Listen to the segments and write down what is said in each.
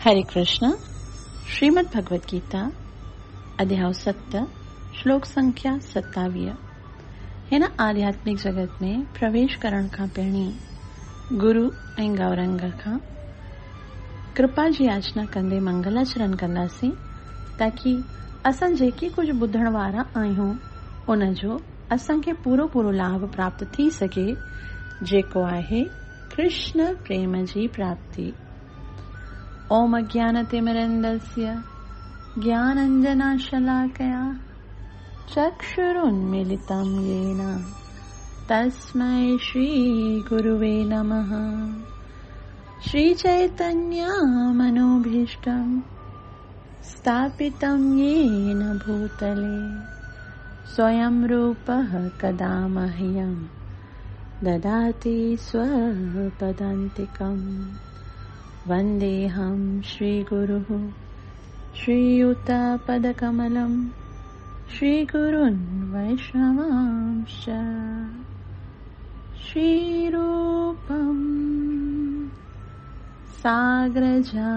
हरे कृष्ण। श्रीमद् भगवद गीता अध्याय 7 श्लोक संख्या 27 हिन आध्यात्मिक जगत में प्रवेश करण खां पहिरीं गुरु ऐं गौरंग खां कृपा जी याचना कंदे मंगलाचरण कंदासीं ताकि असां जेके कुछ ॿुधण वारा आहियूं उन जो असांखे पूरो लाभ प्राप्त थी सघे, जेको आहे कृष्ण प्रेम जी प्राप्ति। ओम अज्ञानतिमिरन्दस्य ज्ञानाञ्जनशलाकया चक्षुरुन्मीलितं येन तस्मै श्रीगुरुवे नमः। श्रीचैतन्यमनोभीष्टं स्थापितं येन भूतले स्वयं रूपः कदा मह्यं ददाति स्वपदान्तिकम्। वन्देऽहं श्रीगुरुः श्रीयुतपदकमलं श्रीगुरून् वैष्णवांश्च। श्रीरूपं साग्रजातं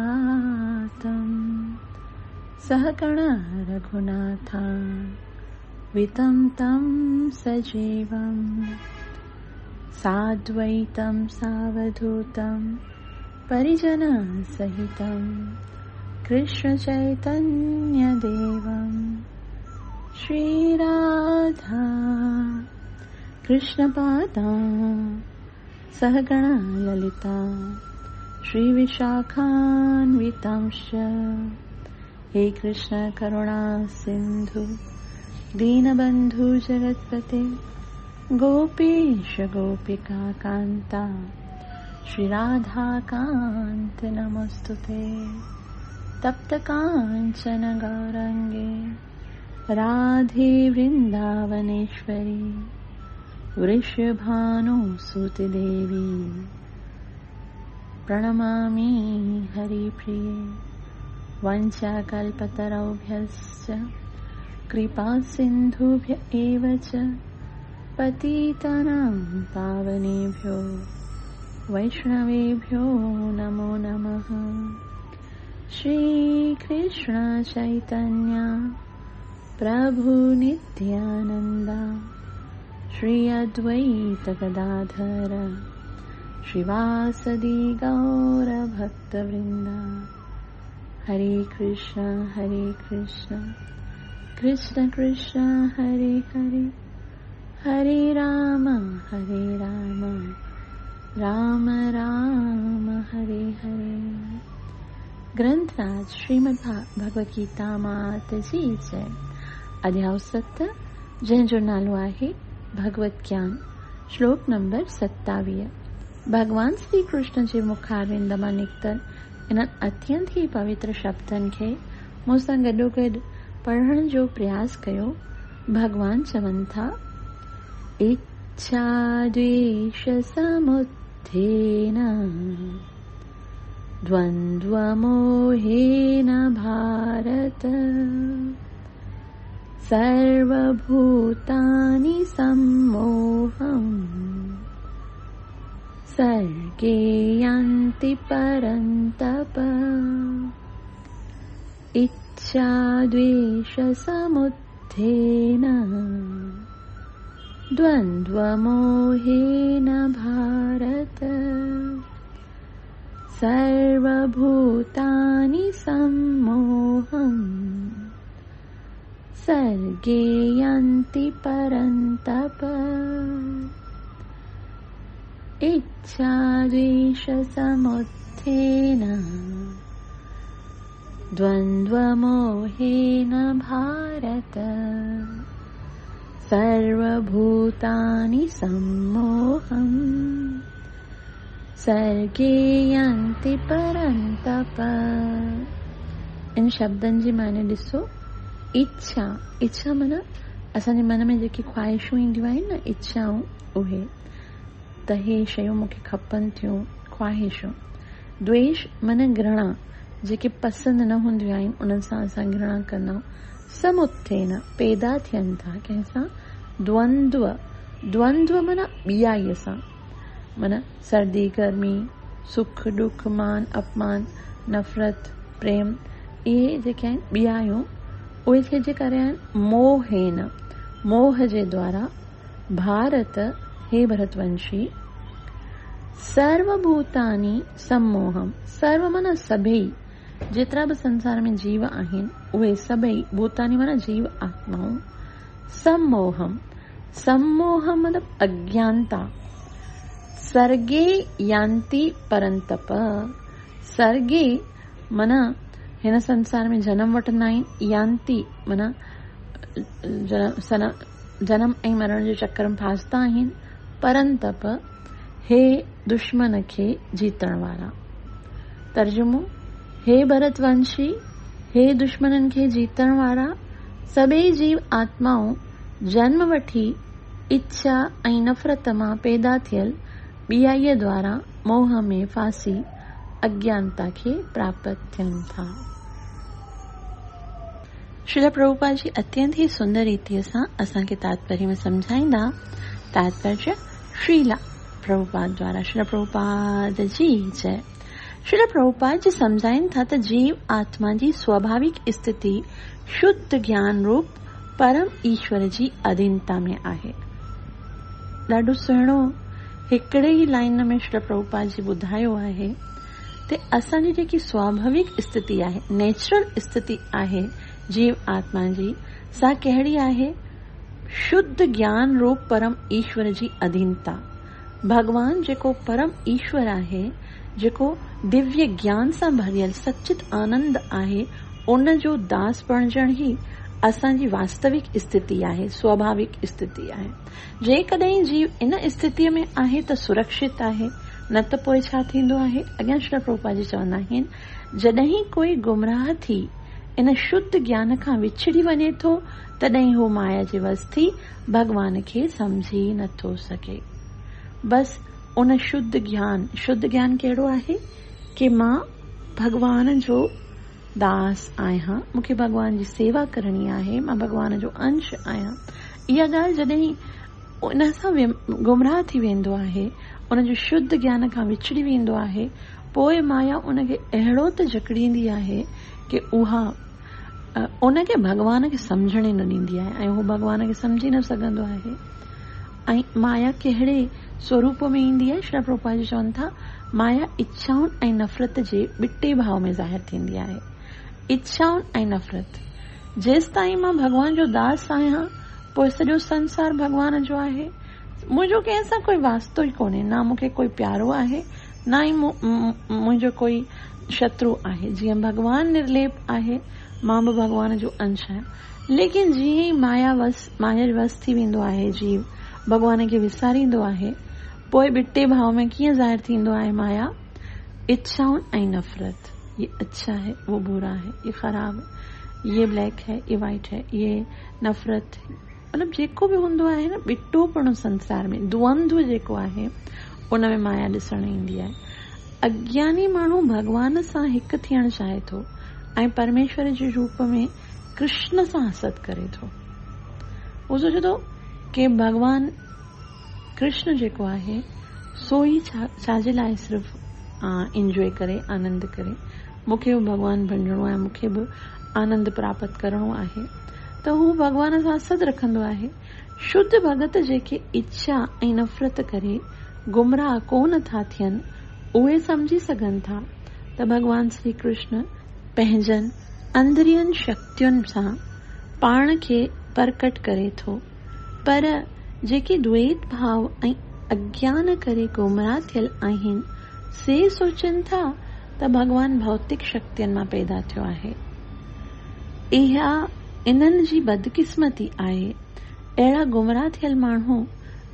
सहगण रघुनाथान्वितं तं सजीवं साद्वैतं सावधूतं परिजनसहितं कृष्णचैतन्यदेवं श्रीराधा कृष्णपादान् सहगण ललिता श्रीविशाखान्वितांश्च। हे कृष्ण करुणा सिन्धु दीनबन्धु जगत्पते गोपीश गोपिका कान्ता श्री राधा कांत नमस्तुते। तप्त कांचन गौरंगे राधे वृंदावनेश्वरी वृषभानुसुते देवी प्रणमामि हरिप्रिये। वंचाकल्पतरुभ्यश्च कृपा सिन्धुभ्य एव च पतितानां पावनेभ्यो वैष्णवेभ्यो नमो नमः। श्रीकृष्ण चैतन्य प्रभु नित्यानंद श्री अद्वैत गदाधर श्रीवासदि गौर भक्तवृंद। हरे कृष्ण कृष्ण कृष्ण हरे हरे, हरे राम राम राम हरे हरे। ग्रंथराज श्रीमद् भगवद गीता मात जी जय। अध्याय 7 जंहिंजो नालो आहे भगवत ज्ञान। श्लोक नंबर 27। भगवान श्री कृष्ण जे मुखारविंद मां निकतल इन अत्यंत ही पवित्र शब्दन खे मूंसां गॾोगॾु पढ़ण जो प्रयास कयो। भगवान चवनि था, इच्छा द्वेष समुत्थेन द्वन्द्वमोहेन भारत सर्वभूतानि सम्मोहम् सर्गे यान्ति परन्तप। इच्छा द्वेष समुत्थेन द्वन्द्वमोहेन भारत सर्वभूतानि सम्मोहम् सर्गे यान्ति परन्तप। इच्छा द्वेष समुत्थेन द्वन्द्वमोहेन भारत सर्वभूतानि सम्मोहम् सर्गे यान्ति परन्तप। इन शब्दन जी माने ॾिसो। इच्छा माना असांजे मन में जेकी ख्वाहिशूं ईंदियूं आहिनि न, इच्छाऊं, उहे त हे शयूं मूंखे खपनि थियूं, ख्वाहिशूं। द्वेष माना घृणा, जेके पसंदि न हूंदियूं आहिनि उन्हनि सां असां घृणा कंदा आहियूं। समुत्थेन पैदा थियनि था कंहिंसां। द्वंद्व माना ॿियाईअ सां, माना सर्दी गर्मी, सुख दुख, मान अपमान, नफ़रत, प्रेम, इहे जेके आहिनि ॿियायूं उहे खे जे करे आहिनि मोहेन, मोह जे द्वारा भारत हे भरतवंशी सर्वभूतानि सम्मोहम, सर्व माना सभई, जेतिरा बि संसार में जीव आहिनि उहे सभई, भूतानी माना जीव आत्माऊं, सम्मोहम, सम्मोहम मतलब अज्ञानता, सर्गे यान्ति परंतप, सर्गे माना हिन संसार में जन्म वठंदा आहिनि, यान्ति माना जन्म ऐं मरण जे चक्कर में फासता आहिनि, परंतप हे दुश्मन खे जीतण वारा। तर्जुमो, हे भरतवंशी, हे दुश्मननि खे जीतण वारा सभई जीव आत्माऊं जन्म वठी इच्छा ऐं नफ़रत मां पैदा थियल ॿियाईअ द्वारा मोह में फासी अज्ञानता खे प्राप्त थियनि था। श्रील प्रभुपाद जी अत्यंत ही सुंदर रीति सां असांखे तात्पर्य में समझाईंदा। तात्पर्य श्रीला प्रभुपाद द्वारा। श्रील प्रभुपाद जी जय। श्रील प्रभुपाद जी समझाइनि था त जीव आत्मा जी स्वाभाविक स्थिति शुद्ध ज्ञान रूप परम ईश्वर जी अधीनता में आहे। ॾाढो सुहिणो हिकिड़े ई लाइन में श्रील प्रभुपाद जी ॿुधायो आहे ते असांजी जेकी स्वाभाविक स्थिति आहे, नेचुरल स्थिति आहे जीव आत्मा जी, सा कहिड़ी आहे? शुद्ध ज्ञान रूप परम ईश्वर जी अधीनता। भगवान जेको परम ईश्वर आहे, जेको दिव्य ज्ञान सां भरियल सचित आनंद आहे, उन जो दास बणजण ही असांजी वास्तविक स्थिति आहे, स्वाभाविक स्थिति आहे। जेकॾहिं जीव इन स्थितिअ में आहे त सुरक्षित आहे, न त पोइ छा थींदो आहे? अॻियां श्री प्रभुपाद जी चवंदा आहिनि, जॾहिं कोई गुमराह थी इन शुद्ध ज्ञान खां विछड़ी वञे थो, तॾहिं हू माया जे वस थी भगवान खे समझी नथो सघे। बस उन शुद्ध ज्ञान कहिड़ो आहे कि मां भगवान जो दास आहियां, मूंखे भगवान जी सेवा करणी आहे, मां भगवान जो अंश आहियां। इहा ॻाल्हि जॾहिं उन सां गुमराह थी वेंदो आहे, उन जो शुद्ध ज्ञान खां विछड़ी वेंदो आहे, पोइ माया उनखे अहिड़ो त जकड़ींदी आहे कि उहा उनखे भगवान खे समझण न ॾींदी आहे ऐं हू भगवान खे समझी न सघंदो आहे। ऐं माया कहिड़े स्वरूप में ईंदी आहे? श्री प्रभुपाद जी चवनि था, माया इच्छाउनि ऐं नफ़रत जे ॿिटे भाव में ज़ाहिर थींदी आहे। इच्छाउनि ऐं नफ़रत, जेसि ताईं मां भगवान जो दास आहियां, पोइ सॼो संसार भगवान जो आहे, मुंहिंजो कंहिंसां कोई वास्तो ई कोन्हे, ना मूंखे कोई प्यारो आहे, ना ई मुंहिंजो कोई शत्रु आहे। जीअं भगवान निर्लेप आहे, मां बि भगवान जो अंश आहियां। लेकिन जीअं ई माया वस थी वेंदो आहे, जीव भगवान खे विसारींदो आहे, पोइ ॿिटे भाव में कीअं ज़ाहिर थींदो आहे माया? इच्छाउनि ऐं नफ़रत। ये अच्छा है, वो बुरा है, ये खराब है, ये ब्लैक है, ये वाइट है, ये नफ़रत है। मतलब जेको बि हूंदो आहे न, ॿिटोपणो संसार में द्वंद्व जेको आहे उन में माया ॾिसण ईंदी आहे। अज्ञानी माण्हू भगवान सां हिकु थियणु चाहे थो ऐं परमेश्वर जे रूप में कृष्ण सां हसद करे थो। उहो सोचे थो कि भगवान कृष्ण जेको आहे सो ई छाजे लाइ सिर्फ़ इंजॉय करे, आनंद करे, मूंखे बि भगवान बणिजणो आहे, मूंखे बि आनंद प्राप्त करणो आहे, त हू भगवान सां हसद रखंदो आहे। शुद्ध भगत जेके इच्छा ऐं नफ़रत करे गुमराह कोन था थियनि, उहे समझी सघनि था त भगवान श्री कृष्ण पंहिंजनि अंदरियनि शक्तियुनि सां पाण खे प्रकट करे थो, पर जेके द्वैत भाव ऐं अज्ञान करे गुमराह थियल आहिनि, से सोचनि था त भगवान भौतिक शक्तियुनि मां पैदा थियो आहे। इहा इन्हनि जी बदकिस्मती आहे। अहिड़ा गुमराह थियल माण्हू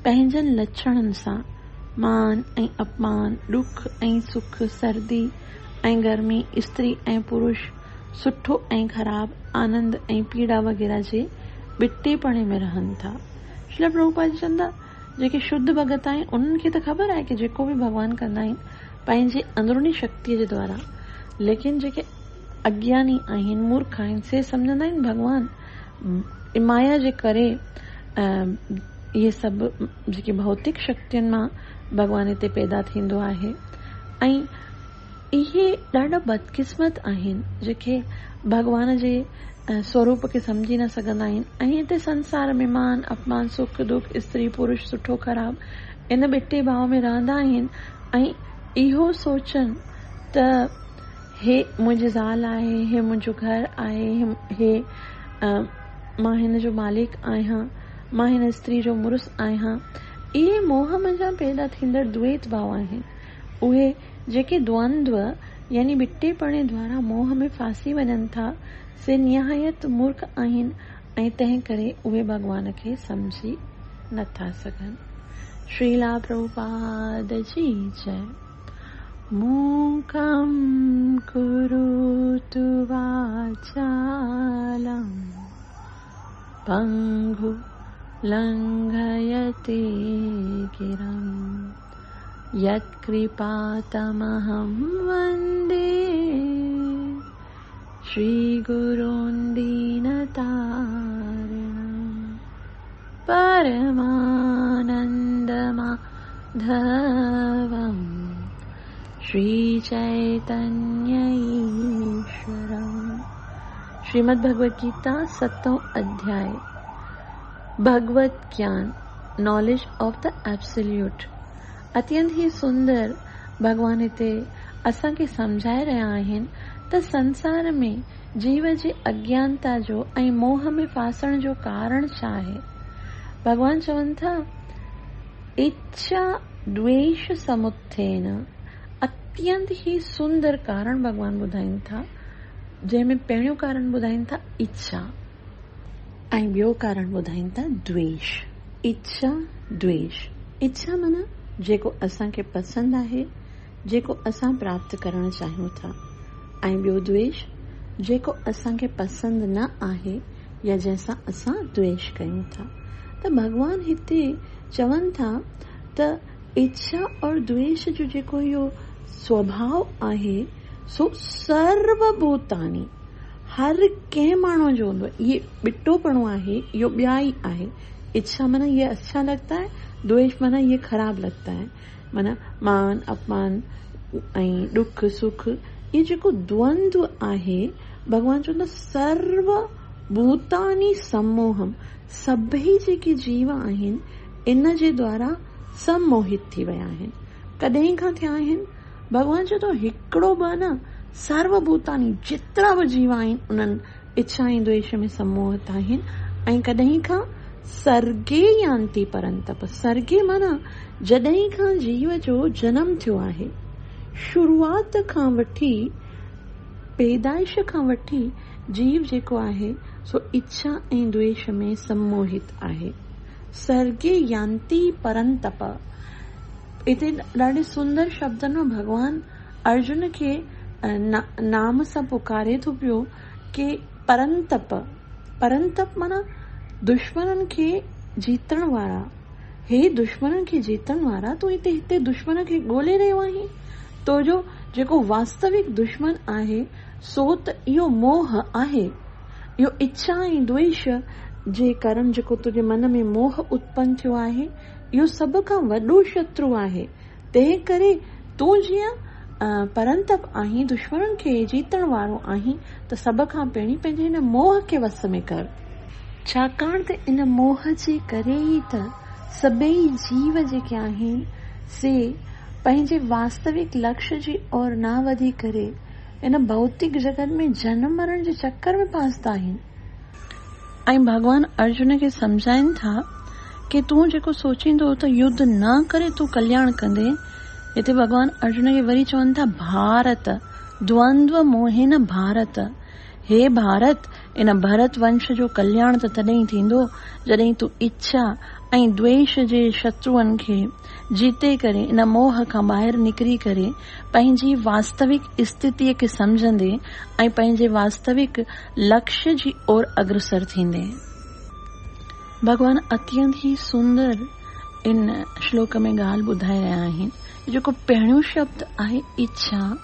पंहिंजनि लक्षणनि सां मान ऐं अपमान, दुख ऐं सुख, सर्दी ऐं गर्मी, स्त्री ऐं पुरुष, सुठो ऐं ख़राब, आनंद ऐं पीड़ा वग़ैरह जे ॿिटेपणे में रहनि था। श्रील प्रभुपाद जी चवंदा, जेके शुद्ध भगत आहिनि उन्हनि खे त ख़बर आहे कि जेको बि भगवान कंदा आहिनि पंहिंजे अंदरूनी शक्तिअ जे द्वारा, लेकिन जेके अज्ञानी आहिनि, मूर्ख आहिनि, से सम्झंदा आहिनि भगवान माया जे करे इहे सभु जेके भौतिक शक्तियुनि मां भगवान हिते पैदा थींदो आहे। ऐं इहे ॾाढा बदकिस्मत आहिनि जेके भगवान जे स्वरूप खे सम्झी न सघंदा आहिनि ऐं हिते संसार में मान अपमान सुख दुख स्त्री पुरुष सुठो ख़राब इन ॿिटे भाव में रहंदा आहिनि ऐं इहो सोचनि त हे मुंहिंजी ज़ाल आहे, हे मुंहिंजो घर आहे, हे मां हिन जो मालिक आहियां, मां हिन स्त्री जो मुड़ुस आहियां। इहे मोह मंझां पैदा थींदड़ द्वैत भाव आहिनि। उहे जेके द्वंद्व यानी ॿिटेपणे द्वारा मोह में फासी वञनि था से निहायत मूर्ख आहिनि ऐं तंहिं करे उहे भॻवान खे सम्झी नथा सघनि। श्रीला प्रभुपाद जी जय। मूकं करोतु वाचालं पंगु लंघयते गिरं यत्कृपातमहं वन्दे श्रीगुरून् दीनतारिणं परमानन्दमाधवम् श्रीचैतन्य ईश्वरम्। श्रीमद् भगवद गीता 7वां अध्याय भगवत ज्ञान नॉलेज ऑफ द एब्सोल्यूट। अत्यंत ही सुंदर भगवान हिते असांखे समझाए रहिया आहिनि त संसार में जीव जी अज्ञानता जो ऐं मोह में फासण जो कारण छा आहे। भगवान चवनि था इच्छा द्वेष समुत्थेन। अत्यंत ही सुंदर कारण भगवान ॿुधाइनि था जंहिंमें पहिरियों कारण ॿुधाइनि था इच्छा ऐं ॿियो कारण ॿुधाइनि था द्वेष। इच्छा द्वेष। इच्छा माना जेको असांखे पसंदि आहे, जेको असां प्राप्त करणु चाहियूं था, ऐं ॿियो द्वेष जेको असांखे पसंदि न आहे या जंहिंसां असां द्वेष कयूं था। त भगवान हिते चवनि था त इच्छा और द्वेष जो जेको इहो स्वभाव आहे सो सर्वभूतानी हर कंहिं माण्हू जो हूंदो आहे। ये ॿिटोपणो आहे, इहो ॿियाई आहे। इच्छा माना ये अच्छा लगता है, द्वेष माना ये खराब लगता है। माना मान अपमान ऐं दुख सुख ये जेको द्वंद्व आहे भगवान चवंदा सर्वभूतानी सम्मोहम। सभई जेके जीव आहिनि इन जे द्वारा सम्मोहित थी विया आहिनि। कॾहिं खां थिया आहिनि? भगवान चवे थो हिकिड़ो ॿ न, सर्वभूतानी जेतिरा बि जीव आहिनि उन्हनि इच्छा ऐं द्वेष में सम्मोहित आहिनि। ऐं कॾहिं खां? सर्गे यान्ति परंतप। सर्गे माना जॾहिं खां जीव जो जनम थियो आहे, शुरूआत खां वठी पैदाइश खां वठी जीव जेको आहे सो इच्छा ऐं द्वेष में सम्मोहित आहे। सर्गे यान्ति परंतप। इते ॾाढे सुंदर शब्दनि में भगवान अर्जुन खे नाम सां पुकारे थो पियो कि परंतप। परंतप माना दुश्मननि खे जीतण वारा। हे दुश्मननि खे जीतण वारा, तूं हिते दुश्मन खे ॻोल्हे रहियो आहीं। तो जो जेको वास्तविक दुश्मन आहे सो त इहो मोह आहे। इहो इच्छा ऐं द्वेष जे कारण जेको तुंहिंजे मन में मोह उत्पन्न थियो आहे इहो सभ खां वॾो शत्रु आहे। तंहिं करे तूं जीअं परंतप आहीं, दुश्मननि खे जीतण वारो आहीं, त सभ खां पहिरीं पंहिंजे हिन मोह खे वस में कर। छाकाणि त इन मोह जे करे ई त सभई जीव जेके आहिनि से पंहिंजे वास्तविक लक्ष्य जी ओर न वधी करे इन भौतिक जगत में जन्म मरण जे चक्कर में फासदा आहिनि। ऐं भगवान अर्जुन खे सम्झाइनि था कि तूं जेको सोचींदो त युद्ध न करे तूं कल्याण कंदे, हिते भगवान अर्जुन खे वरी चवनि था भारत द्वंद्व मोहेन भारत। हे भारत, इन भरत वंश जो कल्याण त तॾहिं थींदो जॾहिं तूं इच्छा ऐं द्वेष जे शत्रुअनि खे जीते करे इन मोह खां ॿाहिरि निकिरी करे पंहिंजी वास्तविक स्थितीअ खे सम्झंदे ऐं पंहिंजे वास्तविक लक्ष्य जी ओर अग्रसर थींदे। भगवान अत्यंत ही सुंदर इन श्लोक में ॻाल्हि ॿुधाए रहिया आहिनि। जेको पहिरियों शब्द आहे इच्छा,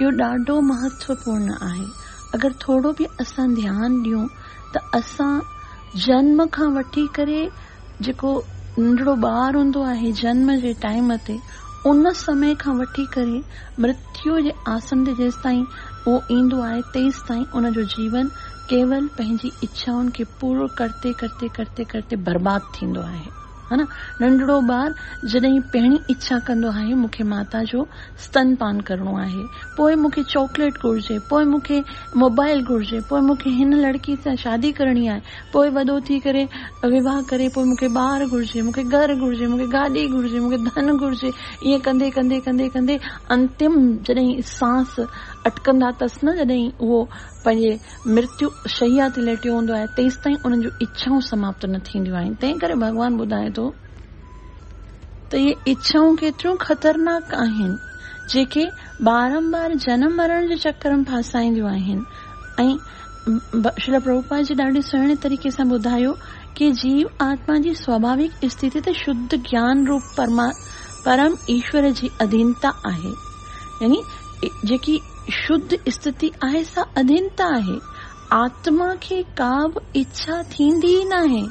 इहो ॾाढो महत्वपूर्ण आहे। अगरि थोरो बि असां ध्यानु ॾियूं त असां जन्म खां वठी करे जेको नंढड़ो ॿार हूंदो आहे जन्म जे टाइम ते उन समय खां वठी करे मृत्यु जे आसन ते जेसि ताईं उहो ईंदो आहे तेसि ताईं उनजो जीवन केवल पंहिंजी इच्छाउनि खे पूरो करते करते करते करते बर्बाद थींदो आहे, है न। नंढड़ो ॿार जॾहिं पहिरीं इच्छा कंदो आहे मूंखे माता जो स्तनपान करणो आहे, पोइ मूंखे चॉकलेट घुर्जे, पोइ मूंखे मोबाइल घुर्जे, पोइ मूंखे हिन लड़की सां शादी करणी आहे, पोइ वॾो थी करे विवाह करे पोइ मूंखे ॿार घुर्जे, मूंखे घर घुर्जे, मूंखे गाॾी घुर्जे, मूंखे धन घुर्जे। ईअं कंदे कंदे कंदे कंदे अंतिम जॾहिं सांस अटकंदा अथसि न, जॾहिं उहो पंहिंजे मृत्यु शैया ते लेटियो हूंदो आहे तेसि ताईं उन्हनि जूं इच्छाऊं समाप्त न थींदियूं आहिनि। तंहिं करे भॻवान ॿुधाए थो त इहे इच्छाऊं केतिरियूं ख़तरनाक आहिनि जेके बारंबार जनम मरण जे चक्कर में फासाईंदियूं आहिनि। ऐं श्रील प्रभुपाद जी ॾाढी सुहिणे तरीक़े सां ॿुधायो कि जीव आत्मा जी स्वाभाविक स्थिति त शुद्ध ज्ञान रूप परम ईश्वर जी अधीनता आहे, यानी जेकी शुद्ध स्थिति आहे सा अधीनता आहे। आत्मा खे का बि इच्छा थींदी ई न आहे।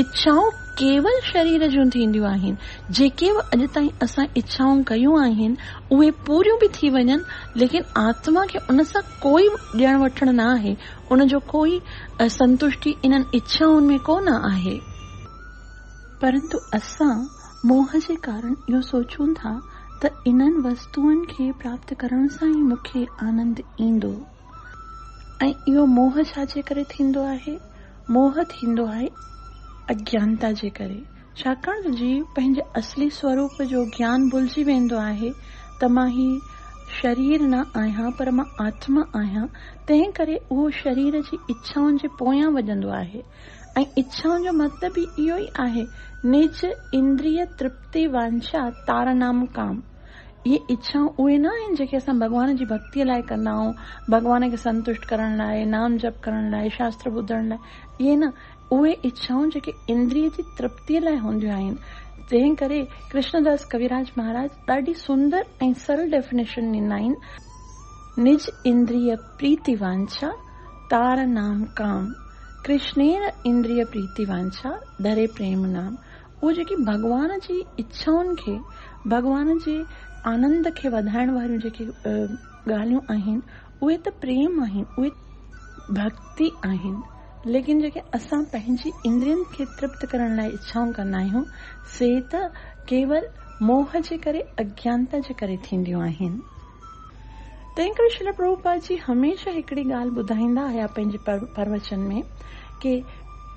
इच्छाऊं केवल शरीर जूं थींदियूं आहिनि। जेके बि अॼु ताईं असां इच्छाऊं कयूं आहिनि उहे पूरियूं बि थी वञनि, लेकिन आत्मा खे उन सां कोई ॾियण वठण न आहे, उनजो कोई संतुष्टि इन्हनि इच्छाउनि में कोन आहे। परंतु असां मोह जे कारण इहो सोचूं था त इन्हनि वस्तुअनि खे प्राप्त करण सां ई मूंखे आनंद ईंदो। ऐं इहो मोह छा जे करे थींदो आहे? मोह थींदो आहे अज्ञानता जे करे। छाकाणि त जीव पंहिंजे असली स्वरूप जो ज्ञान भुलिजी वेंदो आहे त मां ही शरीर न आहियां पर मां आत्मा आहियां। तंहिं करे उहो शरीर जी इच्छाउनि जे पोयां वॼंदो आहे। ऐं इच्छाउनि जो मतिलबु ई इहो ई आहे, निज इंद्रिय तृप्ति वांछा तारा नाम काम। ये इच्छाऊं उहे न आहिनि जेके असां भॻवान जी भक्तीअ लाइ कंदा आहियूं, भॻवान खे संतुष्ट करण लाइ, नाम जप करण लाइ, शास्त्र ॿुधण लाइ, इहे न। उहे इच्छाऊं जेके इंद्रिय जी तृप्तीअ लाइ हूंदियूं आहिनि। तंहिं करे कृष्णदास कविराज महाराज ॾाढी सुंदर ऐं सरल डेफिनेशन ॾींदा आहिनि, निज इंद्रिय प्रीति वांछा तार नाम काम, कृष्णेर इंद्रिय प्रीति वांछा धरे प्रेम नाम। उहे जेकी भॻवान जी इच्छाउनि खे, भॻवान जे आनंद खे वधाइण वारियूं जेके ॻाल्हियूं आहिनि उहे त प्रेम आहिनि, उहे भक्ति आहिनि। लेकिन जेके असां पंहिंजी इंद्रियनि खे तृप्त करण लाइ इच्छाऊं कंदा आहियूं से त केवल मोह जे करे, अज्ञानता जे करे थींदियूं आहिनि। तंहिं करे श्रील प्रभुपाद जी हमेशह हिकिड़ी ॻाल्हि ॿुधाईंदा हुया पंहिंजे प्रवचन में कि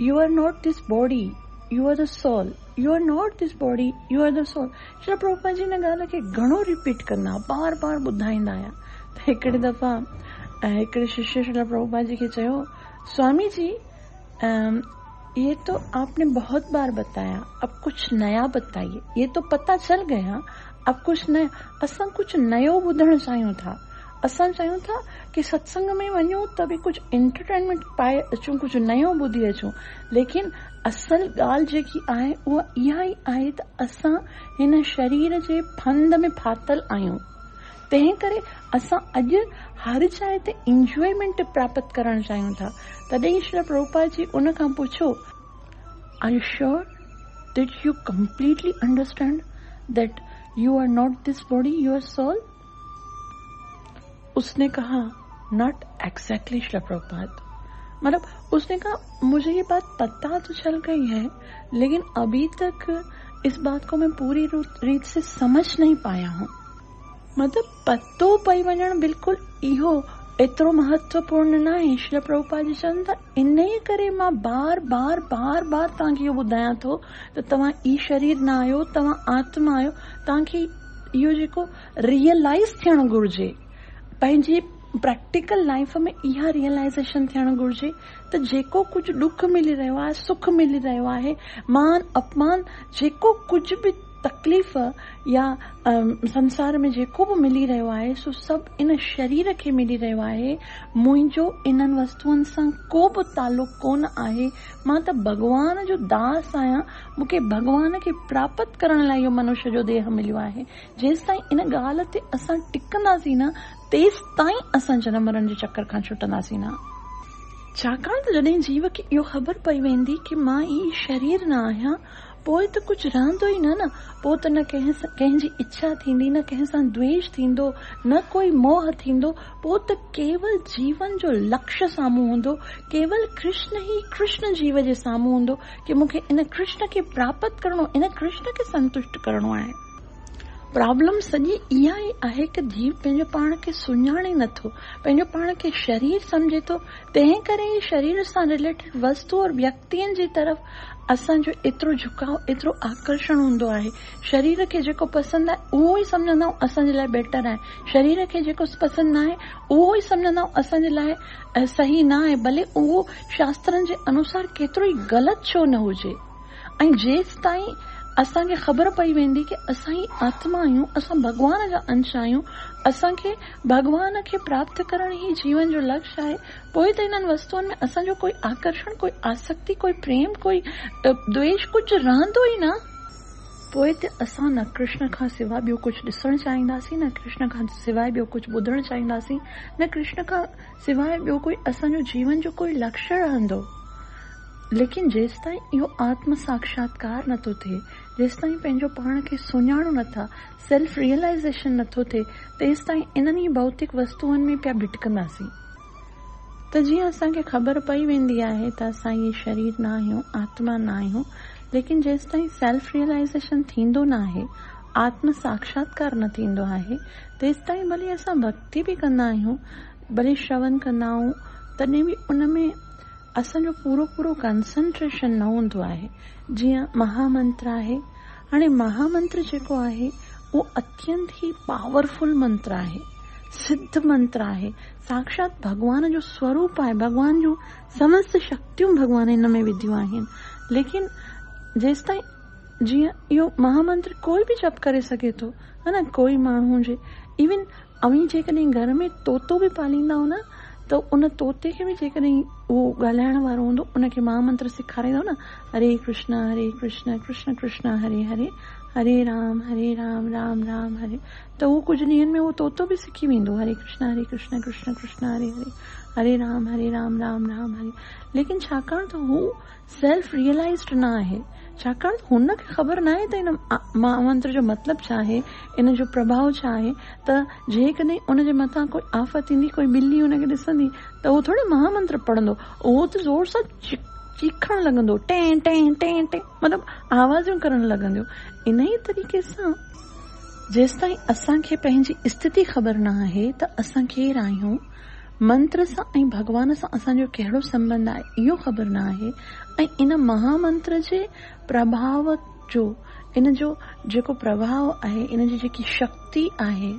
you are not this body, you are the soul, you are not this body, you are the soul. Shri Prabhupada ji हिन ॻाल्हि खे घणो रिपीट कंदा, बार बार ॿुधाईंदा हुया। त हिकिड़े दफ़ा हिकिड़े शिष्य श्री प्रभुपाद जी खे चयो, स्वामी जी ये तो आपने बहुत बार बताया, अब कुछ नया बताइए। ये तो पता चल गया, अब कुछ नया। असां कुछ नयो ॿुधण चाहियूं था। असां चाहियूं था कि सत्संग में वञूं त बि कुछ एंटरटेनमेंट पाए अचूं, कुछ नयो ॿुधी अचूं। लेकिन असल ॻाल्हि जेकी आहे उहा इहा ई आहे त असां हिन शरीर जे फंद में फाथल आहियूं। तंहिं करे असां अॼु हर जाइ ते इंजॉयमेंट प्राप्त करणु चाहियूं था। तॾहिं श्री प्रभुपाद जी उन खां पुछो, are you sure that you completely understand that you are not this body, you are soul? उसने कहा, नॉट एग्जैक्टली श्री प्रभुपाद। मतलब उसने कहा मुझे ये बात पता तो चल गई है, लेकिन अभी तक इस बात को मैं पूरी रीत से समझ नहीं पाया हूँ। मतलब पतो पई वञण बिल्कुल इहो एतिरो महत्वपूर्ण न आहे। श्री प्रभुपाद जी चवनि था, इन करे मां बार बार बार बार तव्हांखे इहो ॿुधायां थो त तव्हां ई शरीर न आहियो, तव्हां आत्मा आहियो। तव्हांखे इहो जेको रियलाइज़ थियणु घुर्जे, पंहिंजी प्रैक्टिकल लाइफ में इहा रियलाइज़ेशन थियणु घुर्जे त जेको कुझु ॾुख मिली रहियो आहे, सुख मिली रहियो आहे, मान अपमान, जेको कुझु बि तकलीफ़ या संसार में जेको बि मिली रहियो आहे सो सभु इन शरीर खे मिली रहियो आहे। मुंहिंजो इन्हनि वस्तुअनि सां को बि तालुक कोन आहे। मां त भॻवान जो दास आहियां। मूंखे भॻवान खे प्राप्त करण लाइ इहो मनुष्य जो देह मिलियो आहे। जेसि ताईं इन ॻाल्हि ते असां टिकंदासीं न, तेसि ताईं असां जनम मरण जे चक्कर खां छुटंदासीं न। छाकाणि त जॾहिं जीव खे इहो ख़बर पई वेंदी कि मां ई शरीर न आहियां, पोइ त कुझु रहंदो ई न पोइ त न कंहिंजी इच्छा थींदी, न कंहिं सां द्वेष थींदो, न कोई मोह थींदो। पोइ त केवल जीवन जो लक्ष्य साम्हूं हूंदो, केवल कृष्ण ई कृष्ण जीव जे साम्हूं हूंदो कि मूंखे इन कृष्ण खे प्राप्त करणो, इन कृष्ण खे संतुष्ट करणो आहे। प्रॉब्लम सॼी इहा ई आहे कि जीव पंहिंजो पाण खे सुञाणे नथो, पंहिंजो पाण खे शरीर सम्झे थो। तंहिं करे ई शरीर सां रिलेटेड वस्तु और व्यक्तियुनि जी तरफ़ असांजो एतिरो झुकाव, एतिरो आकर्षण हूंदो आहे। शरीर खे जेको पसंदि आहे उहो ई सम्झंदा आहियूं असांजे लाइ बेटर आहे, शरीर खे जेको पसंदि न आहे उहो ई सम्झंदा आहियूं असांजे लाइ सही न आहे, भले उहो शास्त्रनि जे अनुसार केतिरो ई ग़लति छो न हुजे। ऐं जेसि ताईं असांखे ख़बर पई वेंदी कि असां ई आत्मा आहियूं, असां भॻवान जा अंश आहियूं, असांखे भॻवान खे प्राप्त करण ई जीवन जो लक्ष्य आहे, पोइ त इन्हनि वस्तुअनि में असांजो कोई आकर्षण, कोई आसक्ति, कोई प्रेम, कोई द्वेष कुझु रहंदो ई न। पोइ त असां न कृष्ण खां सवाइ ॿियो कुझु ॾिसणु चाहींदासीं, न कृष्ण खां सवाइ ॿियो कुझु ॿुधणु चाहींदासीं, न कृष्ण खां सवाइ ॿियो कोई असांजो जीवन जो कोई लक्ष्य रहंदो। लेकिन जेसि ताईं इहो आत्म साक्षात्कार नथो थिए, जेसि ताईं पंहिंजो पाण खे सुञाणो नथा, सेल्फ रियलाइज़ेशन नथो थिए, तेसि ताईं इन्हनि ई भौतिक वस्तुअनि में पिया भिटकंदासीं। त जीअं असांखे ख़बर पई वेंदी आहे त असां इहे शरीर न आहियूं, आत्मा न आहियूं, लेकिन जेसि ताईं सेल्फ रियलाइज़ेशन थींदो न आहे, आत्म साक्षात्कार न थींदो आहे, तेसि ताईं भले असां भक्ति बि कंदा आहियूं, भले श्रवण कंदा आहियूं, तॾहिं बि उन में असांजो पूरो कंसंट्रेशन न हूंदो आहे। जीअं महामंत्र आहे, हाणे महामंत्र जेको आहे उहो अत्यंत ई पावरफुल मंत्र आहे, सिद्ध मंत्र आहे, साक्षात भगवान जो स्वरूप आहे, भगवान जूं समस्त शक्तियूं भगवान इन में विधियूं आहिनि। लेकिन जेसि ताईं जीअं इहो महामंत्र कोई बि जप करे सघे थो, है न, कोई माण्हू हुजे, इवन अवी जेकॾहिं घर में तोतो बि पालींदा हो न, त उन तोते खे बि जेकॾहिं उहो ॻाल्हाइण वारो हूंदो, उनखे महामंत्र सेखारींदो न, हरे कृष्ण कृष्ण कृष्ण हरे हरे, हरे राम राम राम हरे, त उहो कुझु ॾींहंनि में उहो तोतो बि सिखी वेंदो, हरे कृष्ण कृष्ण कृष्ण हरे हरे, हरे राम राम राम हरे। लेकिन छाकाणि त हू सेल्फ रियलाइज़्ड न आहे, छाकाणि त हुनखे ख़बर न आहे त इन महामंत्र जो मतिलबु छा आहे, इन जो प्रभाव छा आहे। त जेकॾहिं उनजे मथां कोई आफ़त ईंदी, कोई ॿिली उनखे ॾिसंदी, त उहो थोड़ी महामंत्र पढ़ंदो, उहो त ज़ोर सां चीखण लॻंदो, टें टें टें टें, मतिलबु आवाज़ूं करण लॻंदियूं। इन ई तरीक़े सां जेसि ताईं असांखे पंहिंजी स्थिति ख़बर न आहे त असां केरु आहियूं, मंत्र सां ऐं भगवान सां असांजो कहिड़ो संबंध आहे, इहो ख़बर न आहे, ऐं इन महामंत्र जे प्रभाव जो, इन जो जेको प्रभाव आहे, इन जी जेकी शक्ति आहे,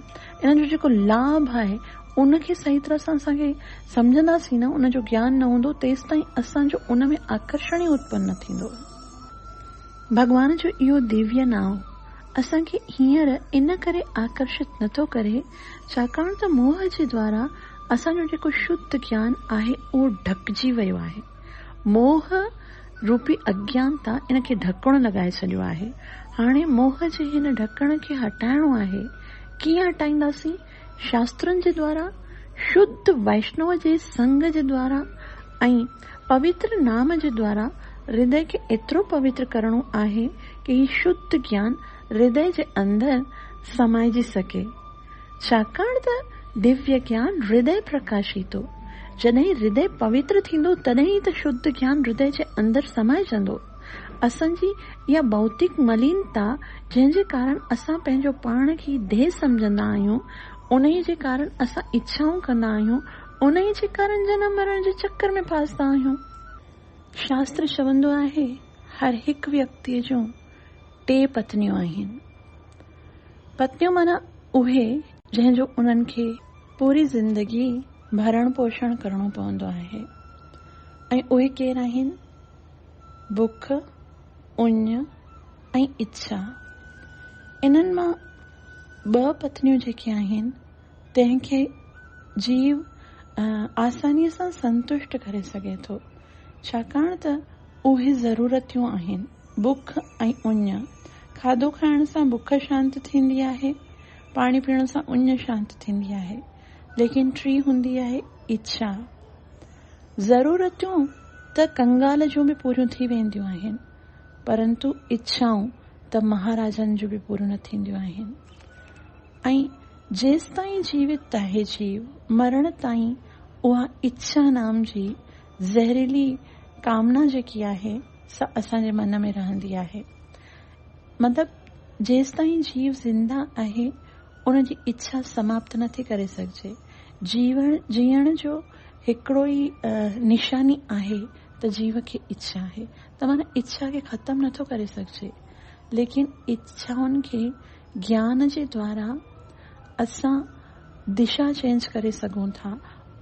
इन जो जेको लाभ आहे, उनखे सही तरह सां असांखे सम्झंदासीं न, उन जो ज्ञान न हूंदो, तेसि ताईं असांजो उन में आकर्षण ई उत्पन्न न थींदो। भगवान जो इहो दिव्य नाम असांखे हींअर इन करे आकर्षित नथो करे, छाकाणि त मोह जे द्वारा असांजो जेको शुद्ध ज्ञान आहे उहो ढकिजी वियो आहे। मोह रूपी अज्ञानता इनखे ढकणु लॻाए छॾियो आहे। हाणे मोह जे हिन ढकण खे हटाइणो आहे। कीअं हटाईंदासीं? शास्त्रनि जे द्वारा, शुद्ध वैष्णव जे संग जे द्वारा ऐं पवित्र नाम जे द्वारा हृदय खे एतिरो पवित्र करणो आहे कि ही शुद्ध ज्ञान हृदय जे अंदर समाइजी सके। छाकाणि त दिव्य ज्ञान हृदय प्रकाशितो, जॾहिं हृदय पवित्र थींदो तॾहिं त शुद्ध ज्ञान हृदय जे अंदर समाइजंदो। असांजी इहा भौतिक मलिनता जंहिंजे कारण असां पंहिंजो पाण खे देह सम्झंदा आहियूं, उन जे कारण असां इच्छाऊं कंदा आहियूं, उन जे कारण जनम मरण जे चक्कर में फासदा आहियूं। शास्त्र चवंदो आहे हर हिकु व्यक्तिअ जूं 3 पत्नियूं आहिनि। पत्नियूं माना उहे जंहिंजो उन्हनि खे पूरी ज़िंदगी भरण पोषण करणो पवंदो आहे। ऐं उहे केरु आहिनि? बुख, उञ ऐं इच्छा। इन्हनि मां 2 पत्नियूं जेके आहिनि तंहिंखे जीव आसानीअ सां संतुष्ट करे सघे थो, छाकाणि त उहे ज़रूरतियूं आहिनि, बुख ऐं उञ। खाधो खाइण सां बुख शांत थींदी आहे, पाणी पीअण सां उञ शांत थींदी आहे, लेकिन 3 हूंदी आहे इच्छा। ज़रूरतियूं त कंगाल जूं बि पूरियूं थी वेंदियूं आहिनि, परंतु इच्छाऊं त महाराजनि जूं बि पूरी न थींदियूं आहिनि। ऐं जेसि ताईं जीवित आहे जीव, मरण ताईं उहा इच्छा नाम जी ज़हरीली कामना जेकी आहे सा असांजे मन में रहंदी आहे। मतिलबु जेसि ताईं जीव ज़िंदा आहे उनजी इच्छा समाप्त नथी करे सघिजे। जीअण जो हिकिड़ो ई निशानी आहे त जीव खे इच्छा आहे, त माना इच्छा खे ख़तमु नथो करे सघिजे। लेकिन इच्छाउनि खे ज्ञान जे द्वारा असां दिशा चेंज करे सघूं था,